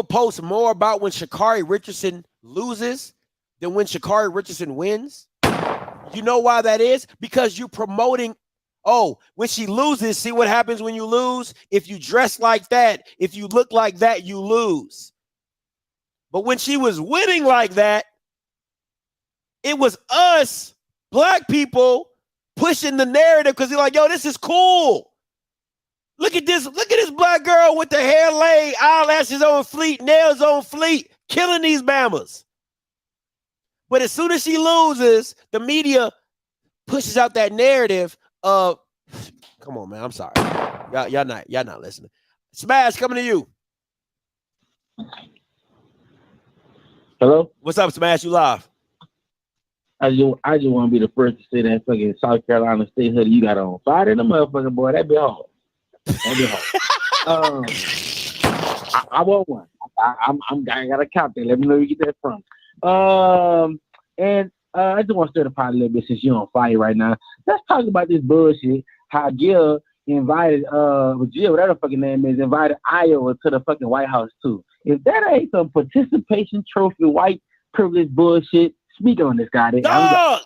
post more about when Sha'Carri Richardson loses than when Sha'Carri Richardson wins? You know why that is? Because you're promoting, oh, when she loses, see what happens when you lose? If you dress like that, if you look like that, you lose. But when she was winning like that, it was us, black people, pushing the narrative because they're like, yo, this is cool. Look at this black girl with the hair laid, eyelashes on fleek, nails on fleek, killing these mamas. But as soon as she loses, the media pushes out that narrative of, come on, man, I'm sorry. Y'all not listening. Smash, coming to you. Hello? What's up, Smash? You live. I just want to be the first to say that fucking South Carolina State hoodie you got on. Fire in the motherfucking boy. That'd be hard. I want one. I got a count there. Let me know where you get that from. And I just want to stir the pot a little bit since you're on fire right now. Let's talk about this bullshit. How Jill invited Jill, whatever the fucking name is, invited Iowa to the fucking White House too. If that ain't some participation trophy white privilege bullshit, speak on this guy. Dog!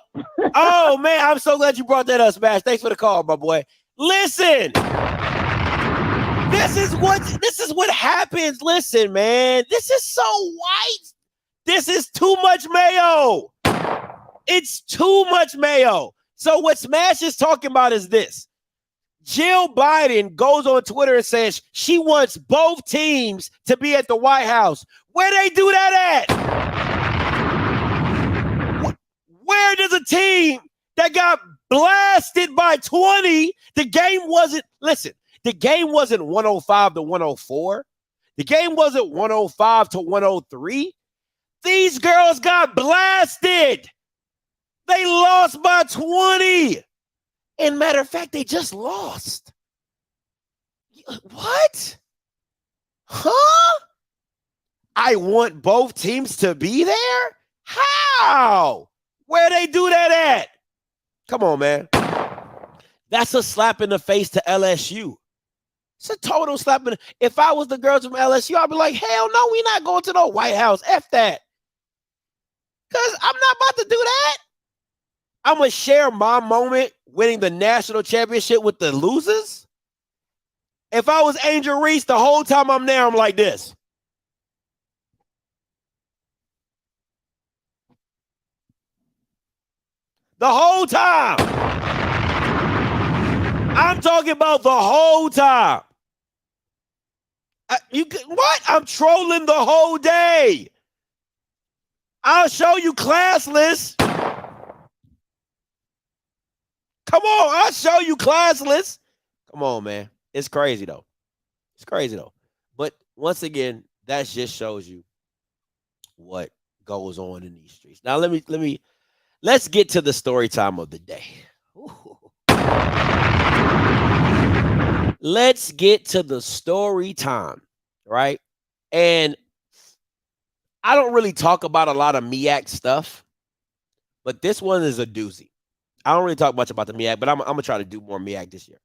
Oh man, I'm so glad you brought that up, Smash. Thanks for the call, my boy. Listen. This is what happens. Listen, man. This is so white. This is too much mayo. It's too much mayo. So what Smash is talking about is this. Jill Biden goes on Twitter and says she wants both teams to be at the White House. Where they do that at? Where does a team that got blasted by 20, the game wasn't 105 to 104. The game wasn't 105 to 103. These girls got blasted. They lost by 20. And matter of fact, they just lost. What? Huh? I want both teams to be there? How? Where they do that at? Come on, man. That's a slap in the face to LSU. It's a total slap in the, if I was the girls from LSU, I'd be like, hell no, we not going to the White House. F that. Because I'm not about to do that. I'm going to share my moment winning the national championship with the losers. If I was Angel Reese, the whole time I'm there, I'm like this. The whole time. I'm talking about the whole time. What? I'm trolling the whole day. I'll show you classless. Come on, I'll show you classless. Come on, man. It's crazy though. It's crazy though. But once again, that just shows you what goes on in these streets. Now let's get to the story time of the day. Ooh. Let's get to the story time, right? And I don't really talk about a lot of MEAC stuff, but this one is a doozy. I don't really talk much about the MEAC, but I'm going to try to do more MEAC this year.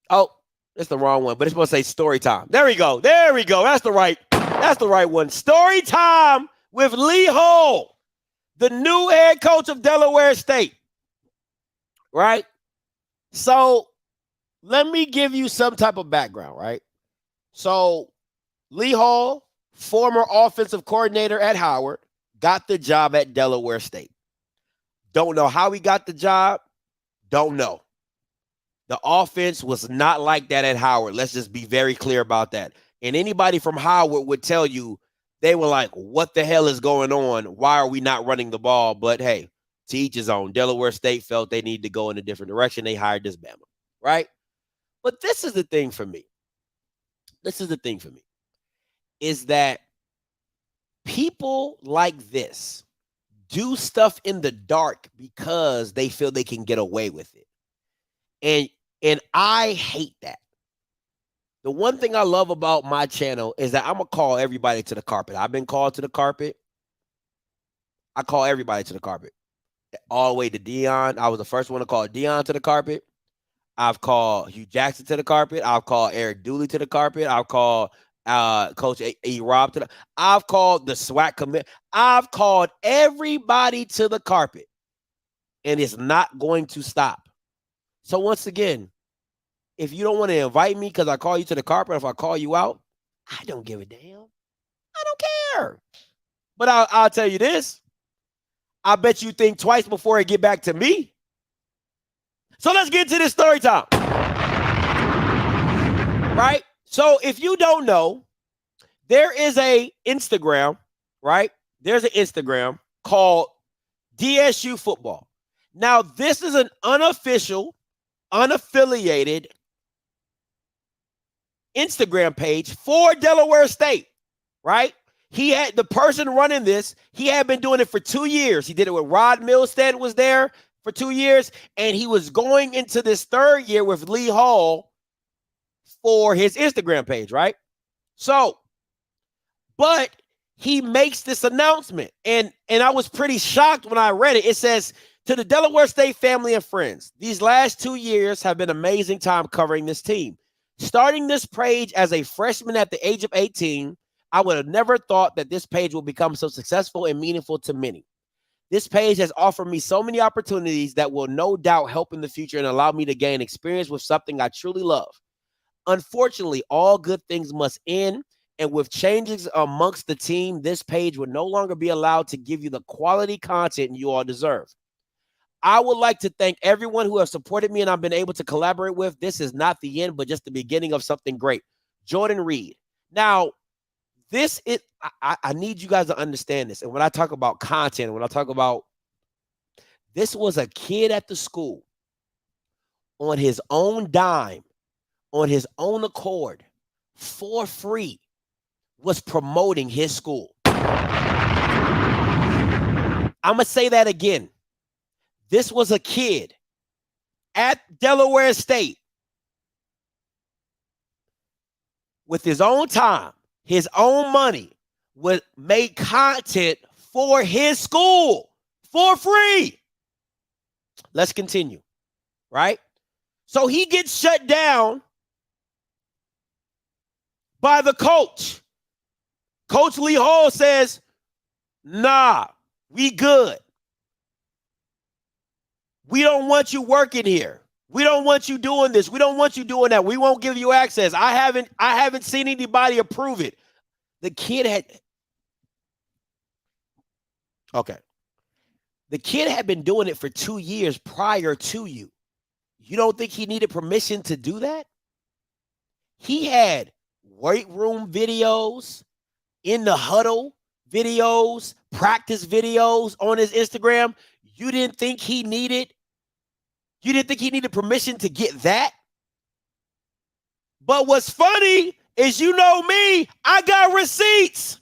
Oh, it's the wrong one, but it's supposed to say story time. There we go. There we go. That's the right one. Story time with Lee Hall, the new head coach of Delaware State. Right? So let me give you some type of background, right? So Lee Hall, former offensive coordinator at Howard, got the job at Delaware State. Don't know how he got the job. Don't know. The offense was not like that at Howard. Let's just be very clear about that. And anybody from Howard would tell you they were like, what the hell is going on? Why are we not running the ball? But hey, to each his own. Delaware State felt they needed to go in a different direction. They hired this Bama, right? But this is the thing for me. Is that people like this do stuff in the dark because they feel they can get away with it. And I hate that. The one thing I love about my channel is that I'm going to call everybody to the carpet. I've been called to the carpet. I call everybody to the carpet. All the way to Dion. I was the first one to call Dion to the carpet. I've called Hugh Jackson to the carpet. I've called Eric Dooley to the carpet. I've called Coach E. Rob to the. I've called the SWAC commit. I've called everybody to the carpet, and it's not going to stop. So once again, if you don't want to invite me because I call you to the carpet, if I call you out, I don't give a damn. I don't care. But I'll tell you this. I bet you think twice before it get back to me. So let's get to this story time. Right? So if you don't know, there is a Instagram, right? There's an Instagram called DSU Football. Now, this is an unofficial, unaffiliated Instagram page for Delaware State, right? He had the person running this. He had been doing it for 2 years. He did it with Rod Milstead was there for 2 years, and he was going into this third year with Lee Hall for his Instagram page, right? So, but he makes this announcement, and I was pretty shocked when I read it. It says, to the Delaware State family and friends, these last 2 years have been an amazing time covering this team. Starting this page as a freshman at the age of 18, I would have never thought that this page will become so successful and meaningful to many. This page has offered me so many opportunities that will no doubt help in the future and allow me to gain experience with something I truly love. Unfortunately, all good things must end, and with changes amongst the team, this page will no longer be allowed to give you the quality content you all deserve. I would like to thank everyone who has supported me and I've been able to collaborate with. This is not the end, but just the beginning of something great. Jordan Reed. Now, I need you guys to understand this. And when I talk about content, when I talk about this was a kid at the school on his own dime, on his own accord, for free, was promoting his school. I'm going to say that again. This was a kid at Delaware State with his own time, his own money, would make content for his school for free. Let's continue, right? So he gets shut down by the coach. Coach Lee Hall says, nah, we good. We don't want you working here. We don't want you doing this. We don't want you doing that. We won't give you access. I haven't seen anybody approve it. The kid had The kid had been doing it for 2 years prior to you. You don't think he needed permission to do that? He had weight room videos, in the huddle videos, practice videos on his Instagram. You didn't think he needed permission to get that? But what's funny is, you know me, I got receipts.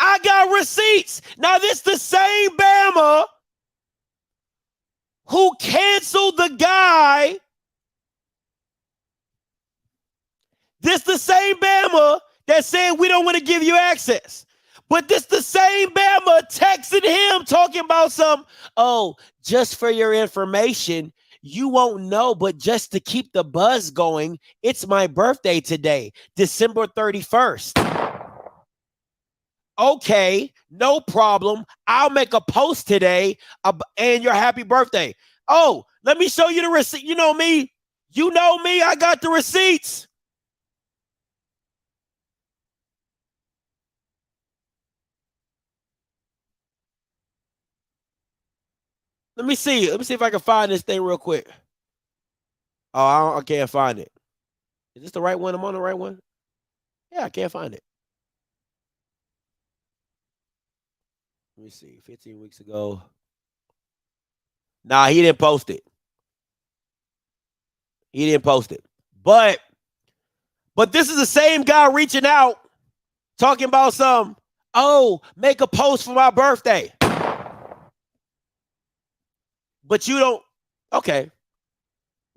I got receipts. Now, this the same Bama who canceled the guy. This the same Bama that said we don't want to give you access. But this the same Bama texting him talking about just for your information, you won't know, but just to keep the buzz going, it's my birthday today, December 31st. Okay, no problem. I'll make a post today and your happy birthday. Oh, let me show you the receipt. You know me. I got the receipts. Let me see if I can find this thing real quick. Oh, I can't find it. Is this the right one? I'm on the right one? Yeah, I can't find it. Let me see. 15 weeks ago. Nah, he didn't post it. But this is the same guy reaching out, talking about make a post for my birthday. But you don't, okay.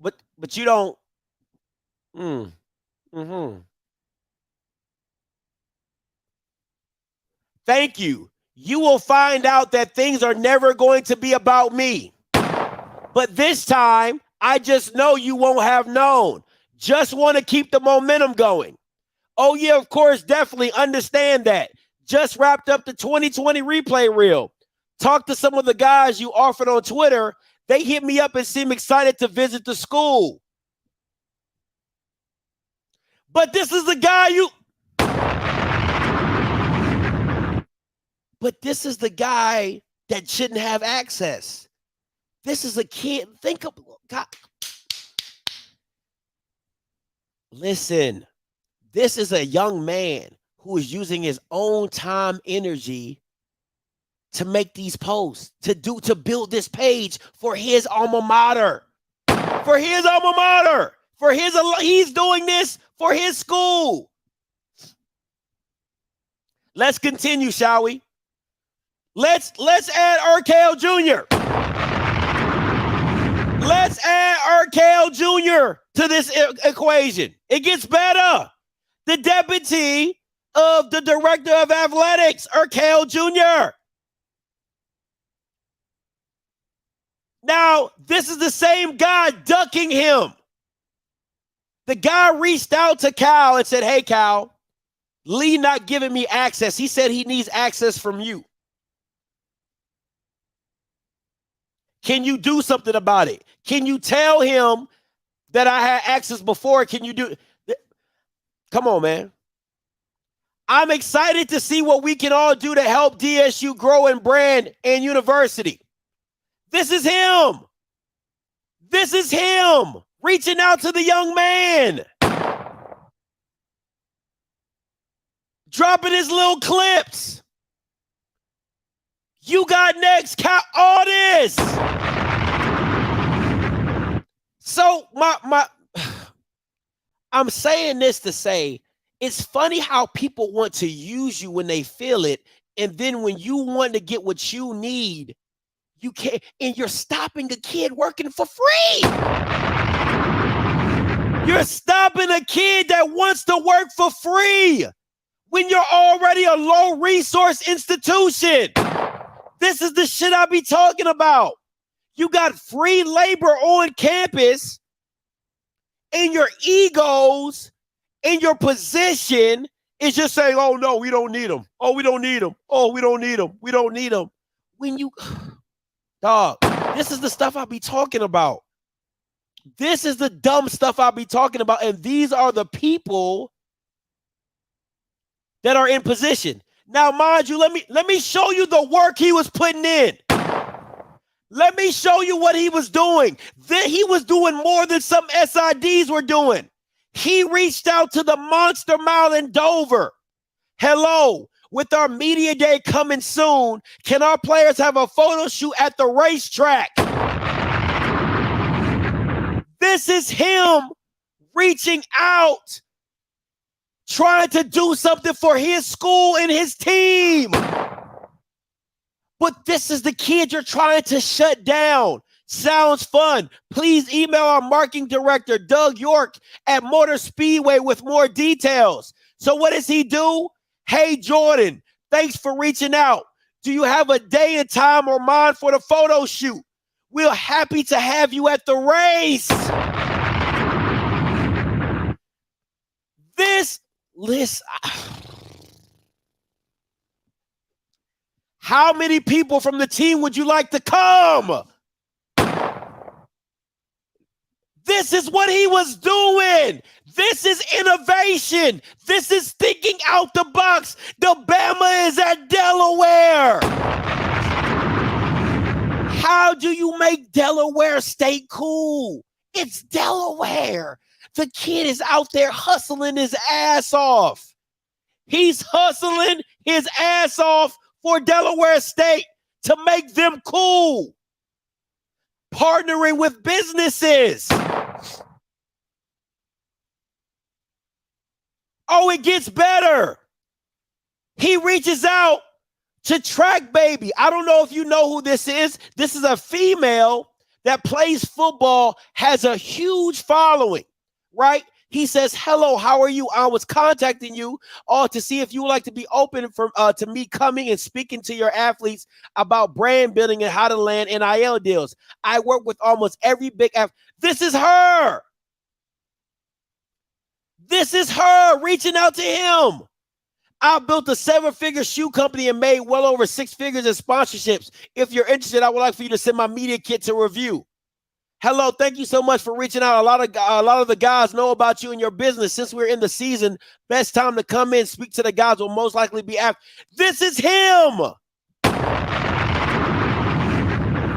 But you don't, Thank you. You will find out that things are never going to be about me. But this time, I just know you won't have known. Just want to keep the momentum going. Oh, yeah, of course, definitely understand that. Just wrapped up the 2020 replay reel. Talked to some of the guys you offered on Twitter. They hit me up and seem excited to visit the school. But this is the guy But this is the guy that shouldn't have access. This is a kid. Think of God. Listen, this is a young man who is using his own time, energy to make these posts, to build this page for his alma mater. He's doing this for his school. Let's continue, shall we? Let's add Urkel Jr. Let's add Urkel Jr. to this equation. It gets better. The deputy of the director of athletics, Urkel Jr. Now, this is the same guy ducking him. The guy reached out to Cal and said, hey, Cal, Lee not giving me access. He said he needs access from you. Can you do something about it? Can you tell him that I had access before? Can you do it? Come on, man. I'm excited to see what we can all do to help DSU grow in brand and university. This is him. Reaching out to the young man. Dropping his little clips. You got next, all this. So I'm saying this to say, it's funny how people want to use you when they feel it, and then when you want to get what you need, you can't, and you're stopping a kid working for free. You're stopping a kid that wants to work for free when you're already a low resource institution. This is the shit I be talking about. You got free labor on campus, in your egos, in your position, is just saying, oh, no, we don't need them. Oh, we don't need them. Oh, we don't need them. We don't need them. When you, dog, this is the stuff I be talking about. This is the dumb stuff I'll be talking about. And these are the people that are in position. Now, mind you, let me show you the work he was putting in. Let me show you what he was doing. He was doing more than some SIDs were doing. He reached out to the Monster Mile in Dover. Hello, with our media day coming soon, can our players have a photo shoot at the racetrack? This is him reaching out, trying to do something for his school and his team. But this is the kid you're trying to shut down. Sounds fun. Please email our marketing director, Doug York, at Motor Speedway with more details. So what does he do? Hey, Jordan, thanks for reaching out. Do you have a day and time or mind for the photo shoot? We're happy to have you at the race. This list. How many people from the team would you like to come? This is what he was doing. This is innovation. This is thinking out the box. The Bama is at Delaware. How do you make Delaware State cool? It's Delaware. The kid is out there hustling his ass off. He's hustling his ass off for Delaware State to make them cool. Partnering with businesses. Oh, it gets better. He reaches out to Track Baby. I don't know if you know who this is. This is a female that plays football, has a huge following, right? He says, hello, how are you? I was contacting you to see if you would like to be open to me coming and speaking to your athletes about brand building and how to land NIL deals. I work with almost every big athlete. This is her. This is her reaching out to him. I built a 7-figure shoe company and made well over 6 figures in sponsorships. If you're interested, I would like for you to send my media kit to review. Hello, thank you so much for reaching out. A lot of the guys know about you and your business. Since we're in the season, best time to come in, speak to the guys will most likely be after. This is him.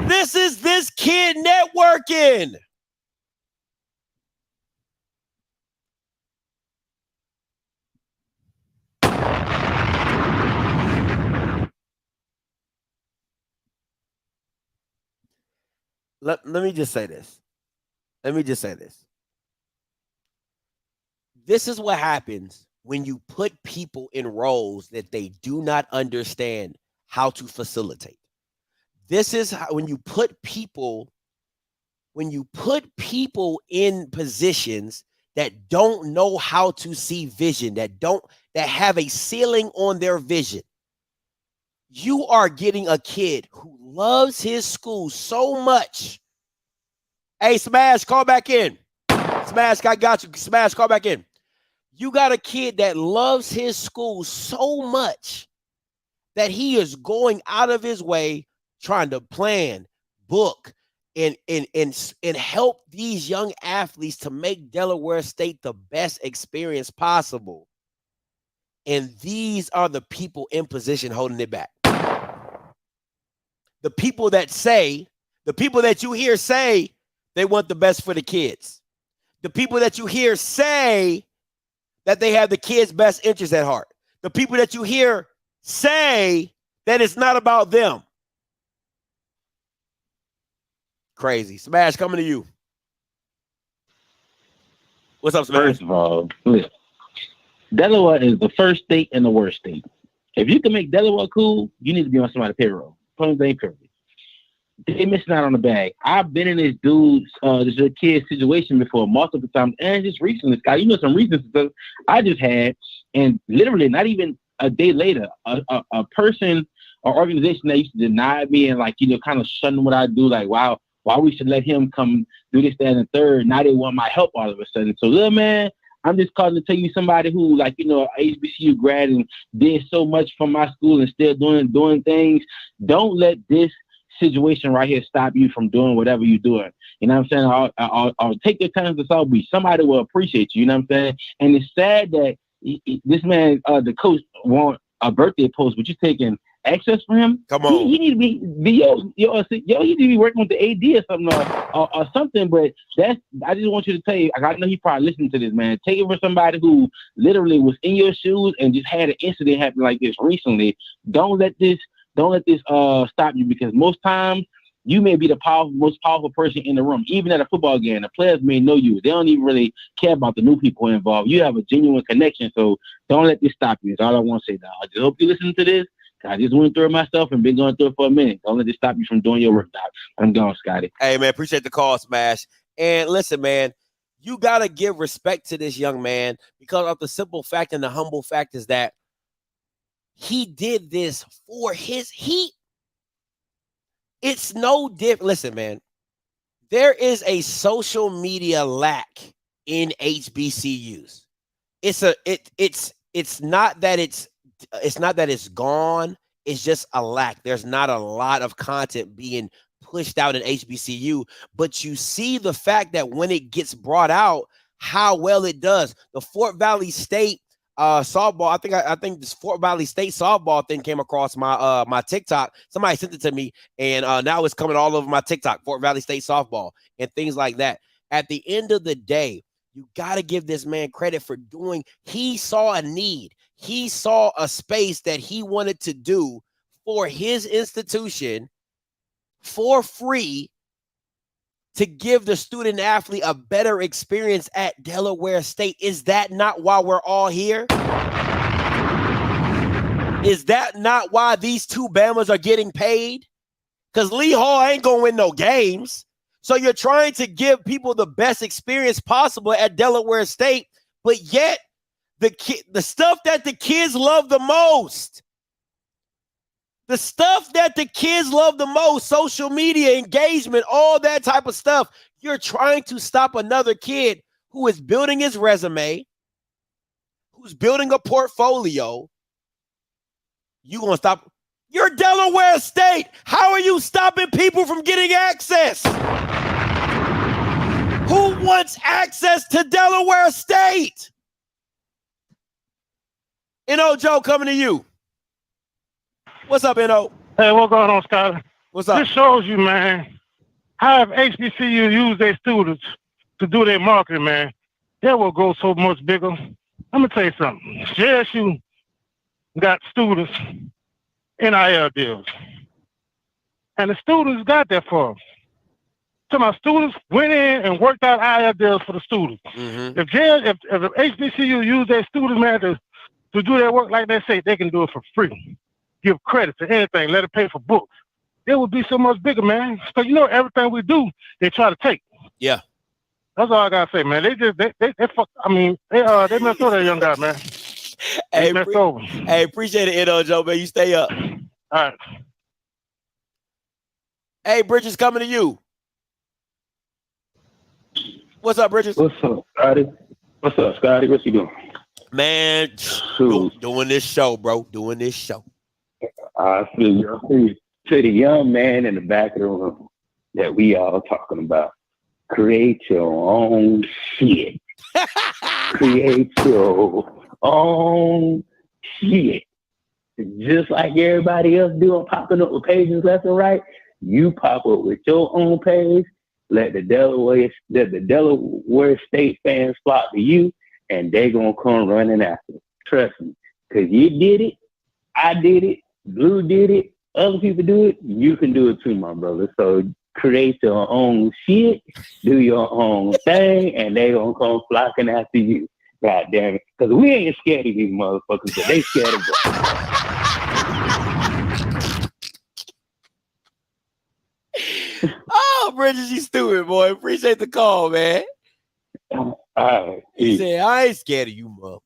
This is this kid networking. Let me just say this. This is what happens when you put people in roles that they do not understand how to facilitate. This is how, when you put people in positions that don't know how to see vision, that have a ceiling on their vision. You are getting a kid who loves his school so much. Hey, Smash, call back in. Smash, I got you. Smash, call back in. You got a kid that loves his school so much that he is going out of his way trying to plan, book, and help these young athletes to make Delaware State the best experience possible. And these are the people in position holding it back. The people that you hear say they want the best for the kids. The people that you hear say that they have the kids' best interest at heart. The people that you hear say that it's not about them. Crazy. Smash, coming to you. What's up, Smash? First of all, listen, Delaware is the first state and the worst state. If you can make Delaware cool, you need to be on somebody's payroll. Point blank period. They missing out on the bag. I've been in this kid's situation before multiple times, and just recently, Scott, some recent stuff I just had, and literally not even a day later, a person or organization that used to deny me and kind of shun what I do, like, wow, why we should let him come do this, that, and the third. Now they want my help all of a sudden. So, little man, I'm just calling to tell you somebody who, like, HBCU grad and did so much from my school and still doing things. Don't let this situation right here stop you from doing whatever you're doing. You know what I'm saying? I'll take your time to South Beach. Somebody will appreciate you. You know what I'm saying? And it's sad that this man, the coach, want a birthday post, but you're taking access for him. Come on. He need to be he need to be working with the AD or something or something. But I just want you to tell you, I know he probably listening to this, man. Take it for somebody who literally was in your shoes and just had an incident happen like this recently. Don't let this stop you, because most times you may be the most powerful person in the room. Even at a football game, the players may know you. They don't even really care about the new people involved. You have a genuine connection, so don't let this stop you. That's all I want to say, dog. I just hope you listen to this. I just went through it myself and been going through it for a minute. Don't let this stop you from doing your work, dog. I'm gone, Scotty. Hey, man, appreciate the call, Smash. And listen, man, you got to give respect to this young man because of the simple fact and the humble fact is that he did this for it's no different. Listen, man, there is a social media lack in HBCUs. It's not that it's gone. It's just a lack. There's not a lot of content being pushed out in HBCU, but you see the fact that when it gets brought out, how well it does. The Fort Valley State softball. I think this Fort Valley State softball thing came across my my TikTok. Somebody sent it to me, and now it's coming all over my TikTok. Fort Valley State softball and things like that. At the end of the day, you got to give this man credit for doing. He saw a need. He saw a space that he wanted to do for his institution for free to give the student athlete a better experience at Delaware State. Is that not why we're all here? Is that not why these two Bamas are getting paid? Because Lee Hall ain't going to win no games. So you're trying to give people the best experience possible at Delaware State, but yet the stuff that the kids love the most, social media engagement, all that type of stuff, you're trying to stop another kid who is building his resume, who's building a portfolio. You going to stop? You're Delaware State. How are you stopping people from getting access? Who wants access to Delaware State? N.O. Joe, coming to you. What's up, N.O.? Hey, what's going on, Scott? What's up? This shows you, man, how if HBCU use their students to do their marketing, man, they will go so much bigger. I'm going to tell you something. JSU got students NIL deals. And the students got that for them. So my students went in and worked out NIL deals for the students. Mm-hmm. If the HBCU use their students, man, to do their work like they say, they can do it for free. Give credit to anything, let it pay for books. It would be so much bigger, man. Because everything we do, they try to take. Yeah. That's all I gotta say, man. They fuck. I mean, they messed over that young guy, man. They messed over. Hey, appreciate it, N.O. Joe, man. You stay up. All right. Hey, Bridges, coming to you. What's up, Bridges? What's up, Scotty? What you doing? Man, doing this show, bro. Doing this show. I feel you. To the young man in the back of the room that we all talking about, create your own shit. Create your own shit. Just like everybody else doing, popping up with pages left and right, you pop up with your own page. Let the Delaware State fans flock to you, and they gonna come running after. Trust me, because you did it, I did it, Blue did it, other people do it, you can do it too, my brother. So create your own shit, do your own thing, and they gonna come flocking after you. God damn it. Because we ain't scared of these motherfuckers, but they scared of us. Oh, Bridges, you stupid, boy. Appreciate the call, man. All right. He said, I ain't scared of you, mother.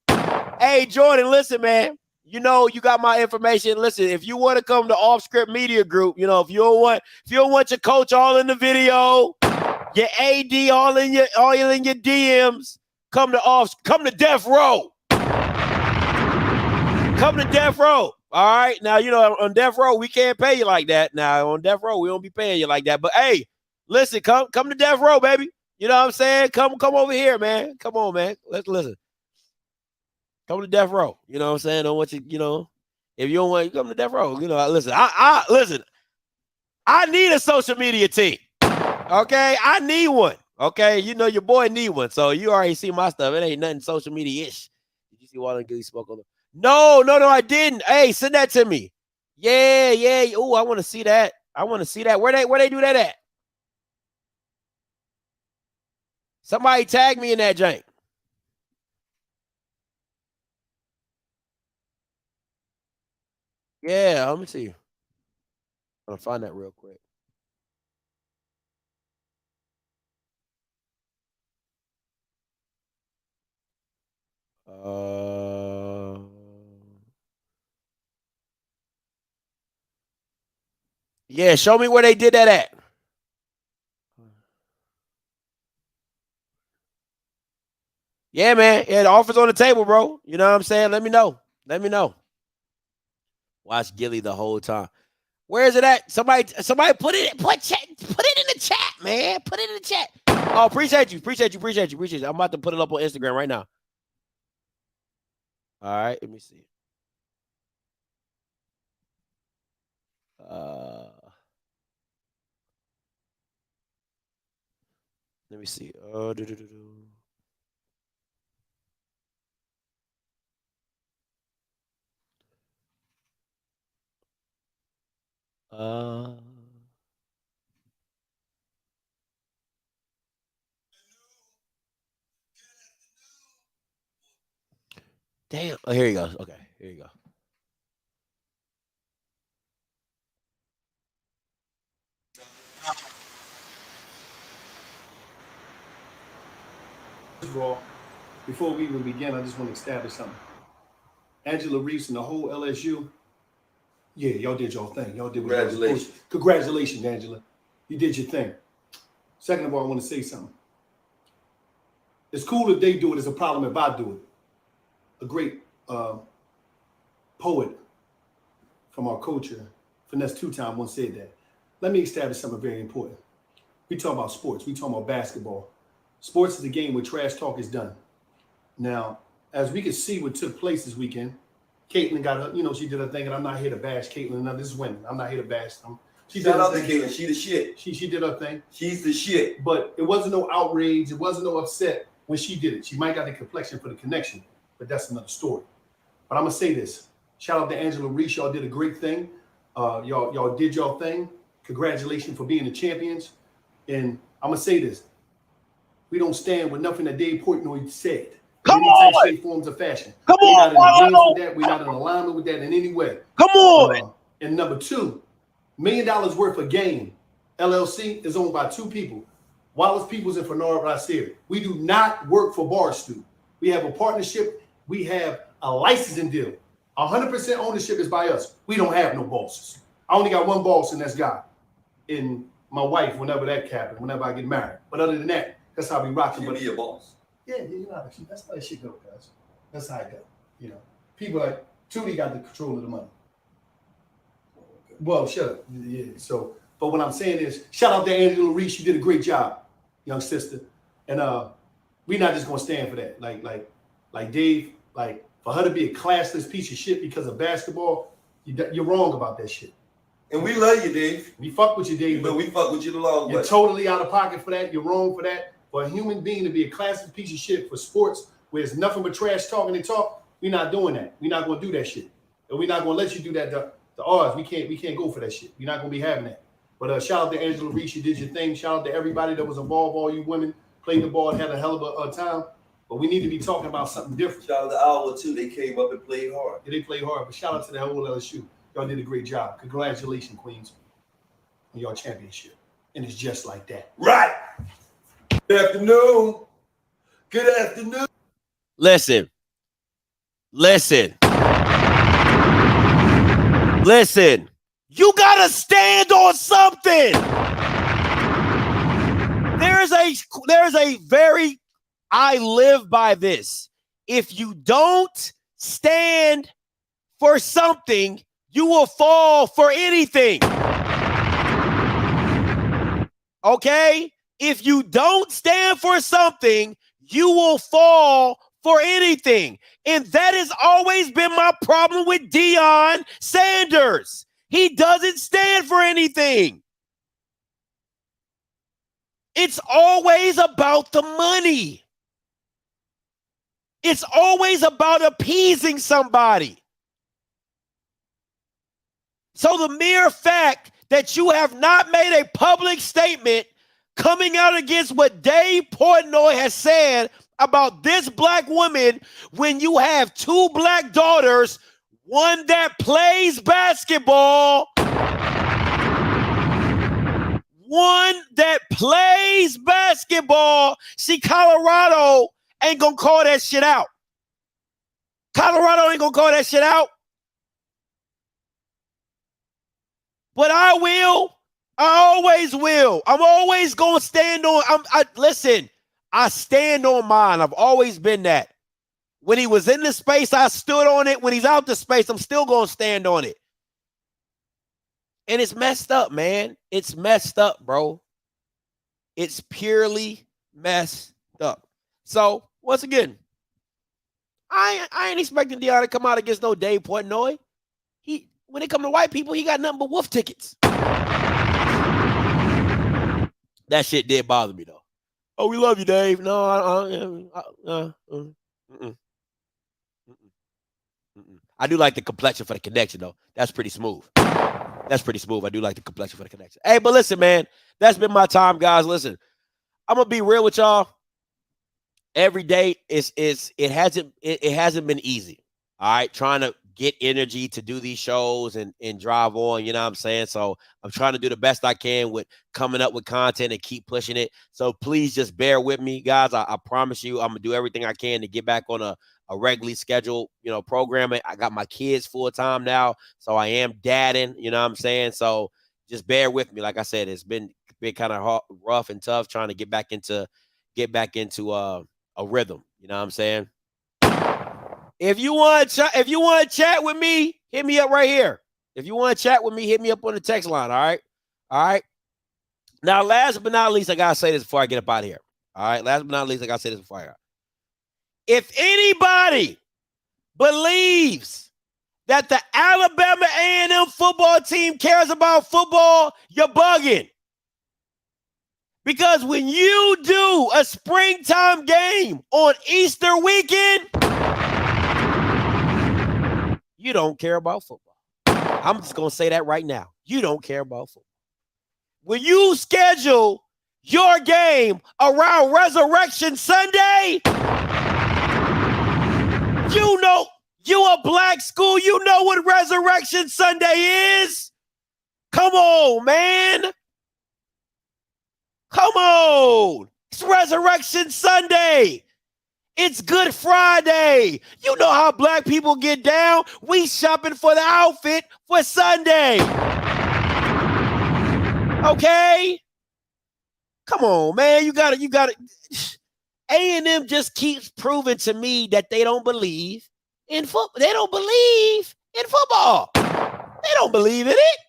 Hey, Jordan, listen, man. you know, you got my information. Listen, if you want to come to Offscript Media Group, you know, if you don't want your coach all in the video, your AD all in your DMs, come to Death Row. Come to Death Row. All right. Now, you know, on Death Row, we can't pay you like that. Now, on Death Row, we don't be paying you like that. But hey, listen, come to Death Row, baby. You know what I'm saying? Come over here, man. Come on, man. Let's listen. Come to Death Row. You know what I'm saying? Don't want you know, if you don't want, you come to Death Row. You know, listen, I need a social media team. Okay, I need one. Okay, you know your boy need one. So you already see my stuff. It ain't nothing social media-ish. Did you see Wallen Gilly spoke on the? No, I didn't. Hey, send that to me. Yeah. Oh, I want to see that. Where they do that at? Somebody tag me in that jank. Yeah, let me see. I'm gonna find that real quick. Yeah, show me where they did that at. Yeah, man. Yeah, the offer's on the table, bro. You know what I'm saying? Let me know. Watch Gilly the whole time. Where is it at? Somebody put it in the chat, man. Put it in the chat. Oh, appreciate you. I'm about to put it up on Instagram right now. All right, let me see. Let me see. Damn. Oh, here he goes. Okay, here you go. First of all, before we even begin, I just want to establish something. Angela Reese and the whole LSU, yeah, y'all did your thing. Y'all did what Congratulations. Congratulations, Angela. You did your thing. Second of all, I want to say something. It's cool if they do it. It's a problem if I do it. A great poet from our culture, Finesse Two-Time, once said that. Let me establish something very important. We talk about sports. We talk about basketball. Sports is a game where trash talk is done. Now, as we can see what took place this weekend, Caitlin got her, she did her thing, and I'm not here to bash Caitlin. Now, this is women. I'm not here to bash them. Shout out to Caitlin. She the shit. She did her thing. She's the shit. But it wasn't no outrage. It wasn't no upset when she did it. She might got the complexion for the connection, but that's another story. But I'm going to say this. Shout out to Angela Reese. Y'all did a great thing. Y'all did y'all thing. Congratulations for being the champions. And I'm going to say this. We don't stand with nothing that Dave Portnoy said. Come on. on. Shape, forms, or fashion. Come We're on. not in agreement with that. We're not in alignment with that in any way. Come on. And number two, $1 million worth of game. LLC is owned by two people, Wallace Peoples and Fernard Rasiri. We do not work for Barstool. We have a partnership. We have a licensing deal. 100% ownership is by us. We don't have no bosses. I only got one boss, and that's God. And my wife, whenever that happens, whenever I get married. But other than that, that's how we rock it. You be a boss. Yeah, that's how that shit go, guys. That's how it go. People like Tootie got the control of the money. Well, shut up. Yeah. So, but what I'm saying is, shout out to Angela Reese. You did a great job, young sister. And we're not just gonna stand for that. Like Dave, for her to be a classless piece of shit because of basketball, you're wrong about that shit. And we love you, Dave. We fuck with you, Dave. But we fuck with you the long way. You're totally out of pocket for that. You're wrong for that. For a human being to be a classless piece of shit for sports where it's nothing but trash talking and talk, we're not doing that. We're not gonna do that shit. And we're not gonna let you do that to ours. We can't go for that shit. You're not gonna be having that. But shout out to Angela Reese, you did your thing. Shout out to everybody that was involved, all you women played the ball and had a hell of a time. But we need to be talking about something different. Shout out to Iowa too. They came up and played hard. Yeah, they played hard. But shout out to the whole LSU. Y'all did a great job. Congratulations, Queens, on your championship. And it's just like that. Right. Good afternoon. Good afternoon. Listen. Listen, you gotta stand on something. There's a very, I live by this. If you don't stand for something, you will fall for anything. Okay? If you don't stand for something, you will fall for anything. And that has always been my problem with Deion Sanders. He doesn't stand for anything. It's always about the money. It's always about appeasing somebody. So the mere fact that you have not made a public statement coming out against what Dave Portnoy has said about this black woman, when you have two black daughters, one that plays basketball, see, Colorado ain't gonna call that shit out. Colorado ain't gonna call that shit out. But I will. I always will. I'm always going to stand on. Listen, I stand on mine. I've always been that. When he was in the space, I stood on it. When he's out the space, I'm still going to stand on it. And it's messed up, man. It's messed up, bro. It's purely messed up. So, once again, I ain't expecting Deion to come out against no Dave Portnoy. When it comes to white people, he got nothing but wolf tickets. That shit did bother me, though. Oh, we love you, Dave. No, I do like the complexion for the connection, though. That's pretty smooth. That's pretty smooth. I do like the complexion for the connection. Hey, but listen, man, that's been my time, guys. Listen, I'm gonna be real with y'all. Every day it hasn't been easy. All right, trying to get energy to do these shows and drive on, you know what I'm saying? So I'm trying to do the best I can with coming up with content and keep pushing it. So please just bear with me, guys. I promise you I'm going to do everything I can to get back on a regularly scheduled, programming. I got my kids full time now, so I am dadding, you know what I'm saying? So just bear with me. Like I said, it's been kind of rough and tough trying to get back into a rhythm, you know what I'm saying? If you want to chat with me, hit me up right here. If you want to chat with me, hit me up on the text line, all right? All right? Now, last but not least, I got to say this before I get up out of here. All right? Last but not least, I got to say this before I get out. If anybody believes that the Alabama A&M football team cares about football, you're bugging. Because when you do a springtime game on Easter weekend, you don't care about football. I'm just going to say that right now. You don't care about football. When you schedule your game around Resurrection Sunday, you know, you a black school, you know what Resurrection Sunday is. Come on, man. Come on. It's Resurrection Sunday. It's Good Friday. You know how black people get down. We shopping for the outfit for Sunday. Okay? Come on, man. You got to. A&M just keeps proving to me that they don't believe in football. They don't believe in football. They don't believe in it.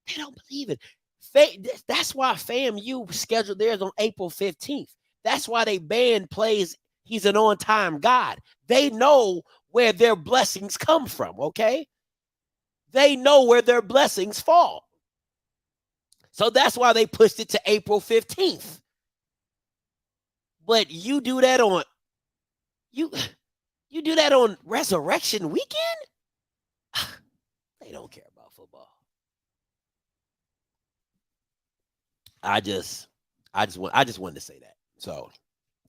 They don't believe it. That's why FAMU scheduled theirs on April 15th. That's why they banned plays. He's an on-time God. They know where their blessings come from, okay? They know where their blessings fall. So that's why they pushed it to April 15th. But you do that on you do that on Resurrection weekend? They don't care about football. I just wanted to say that. So,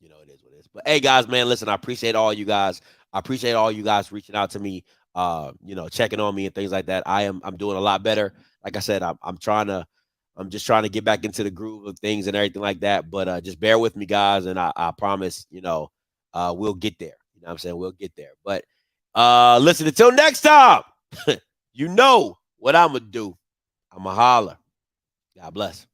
it is what it is. But hey, guys, man, listen, I appreciate all you guys. I appreciate all you guys reaching out to me, checking on me and things like that. I'm doing a lot better. Like I said, I'm just trying to get back into the groove of things and everything like that. But just bear with me, guys, and I promise, we'll get there. You know what I'm saying? We'll get there. But listen, until next time, You know what I'm going to do. I'm going to holler. God bless.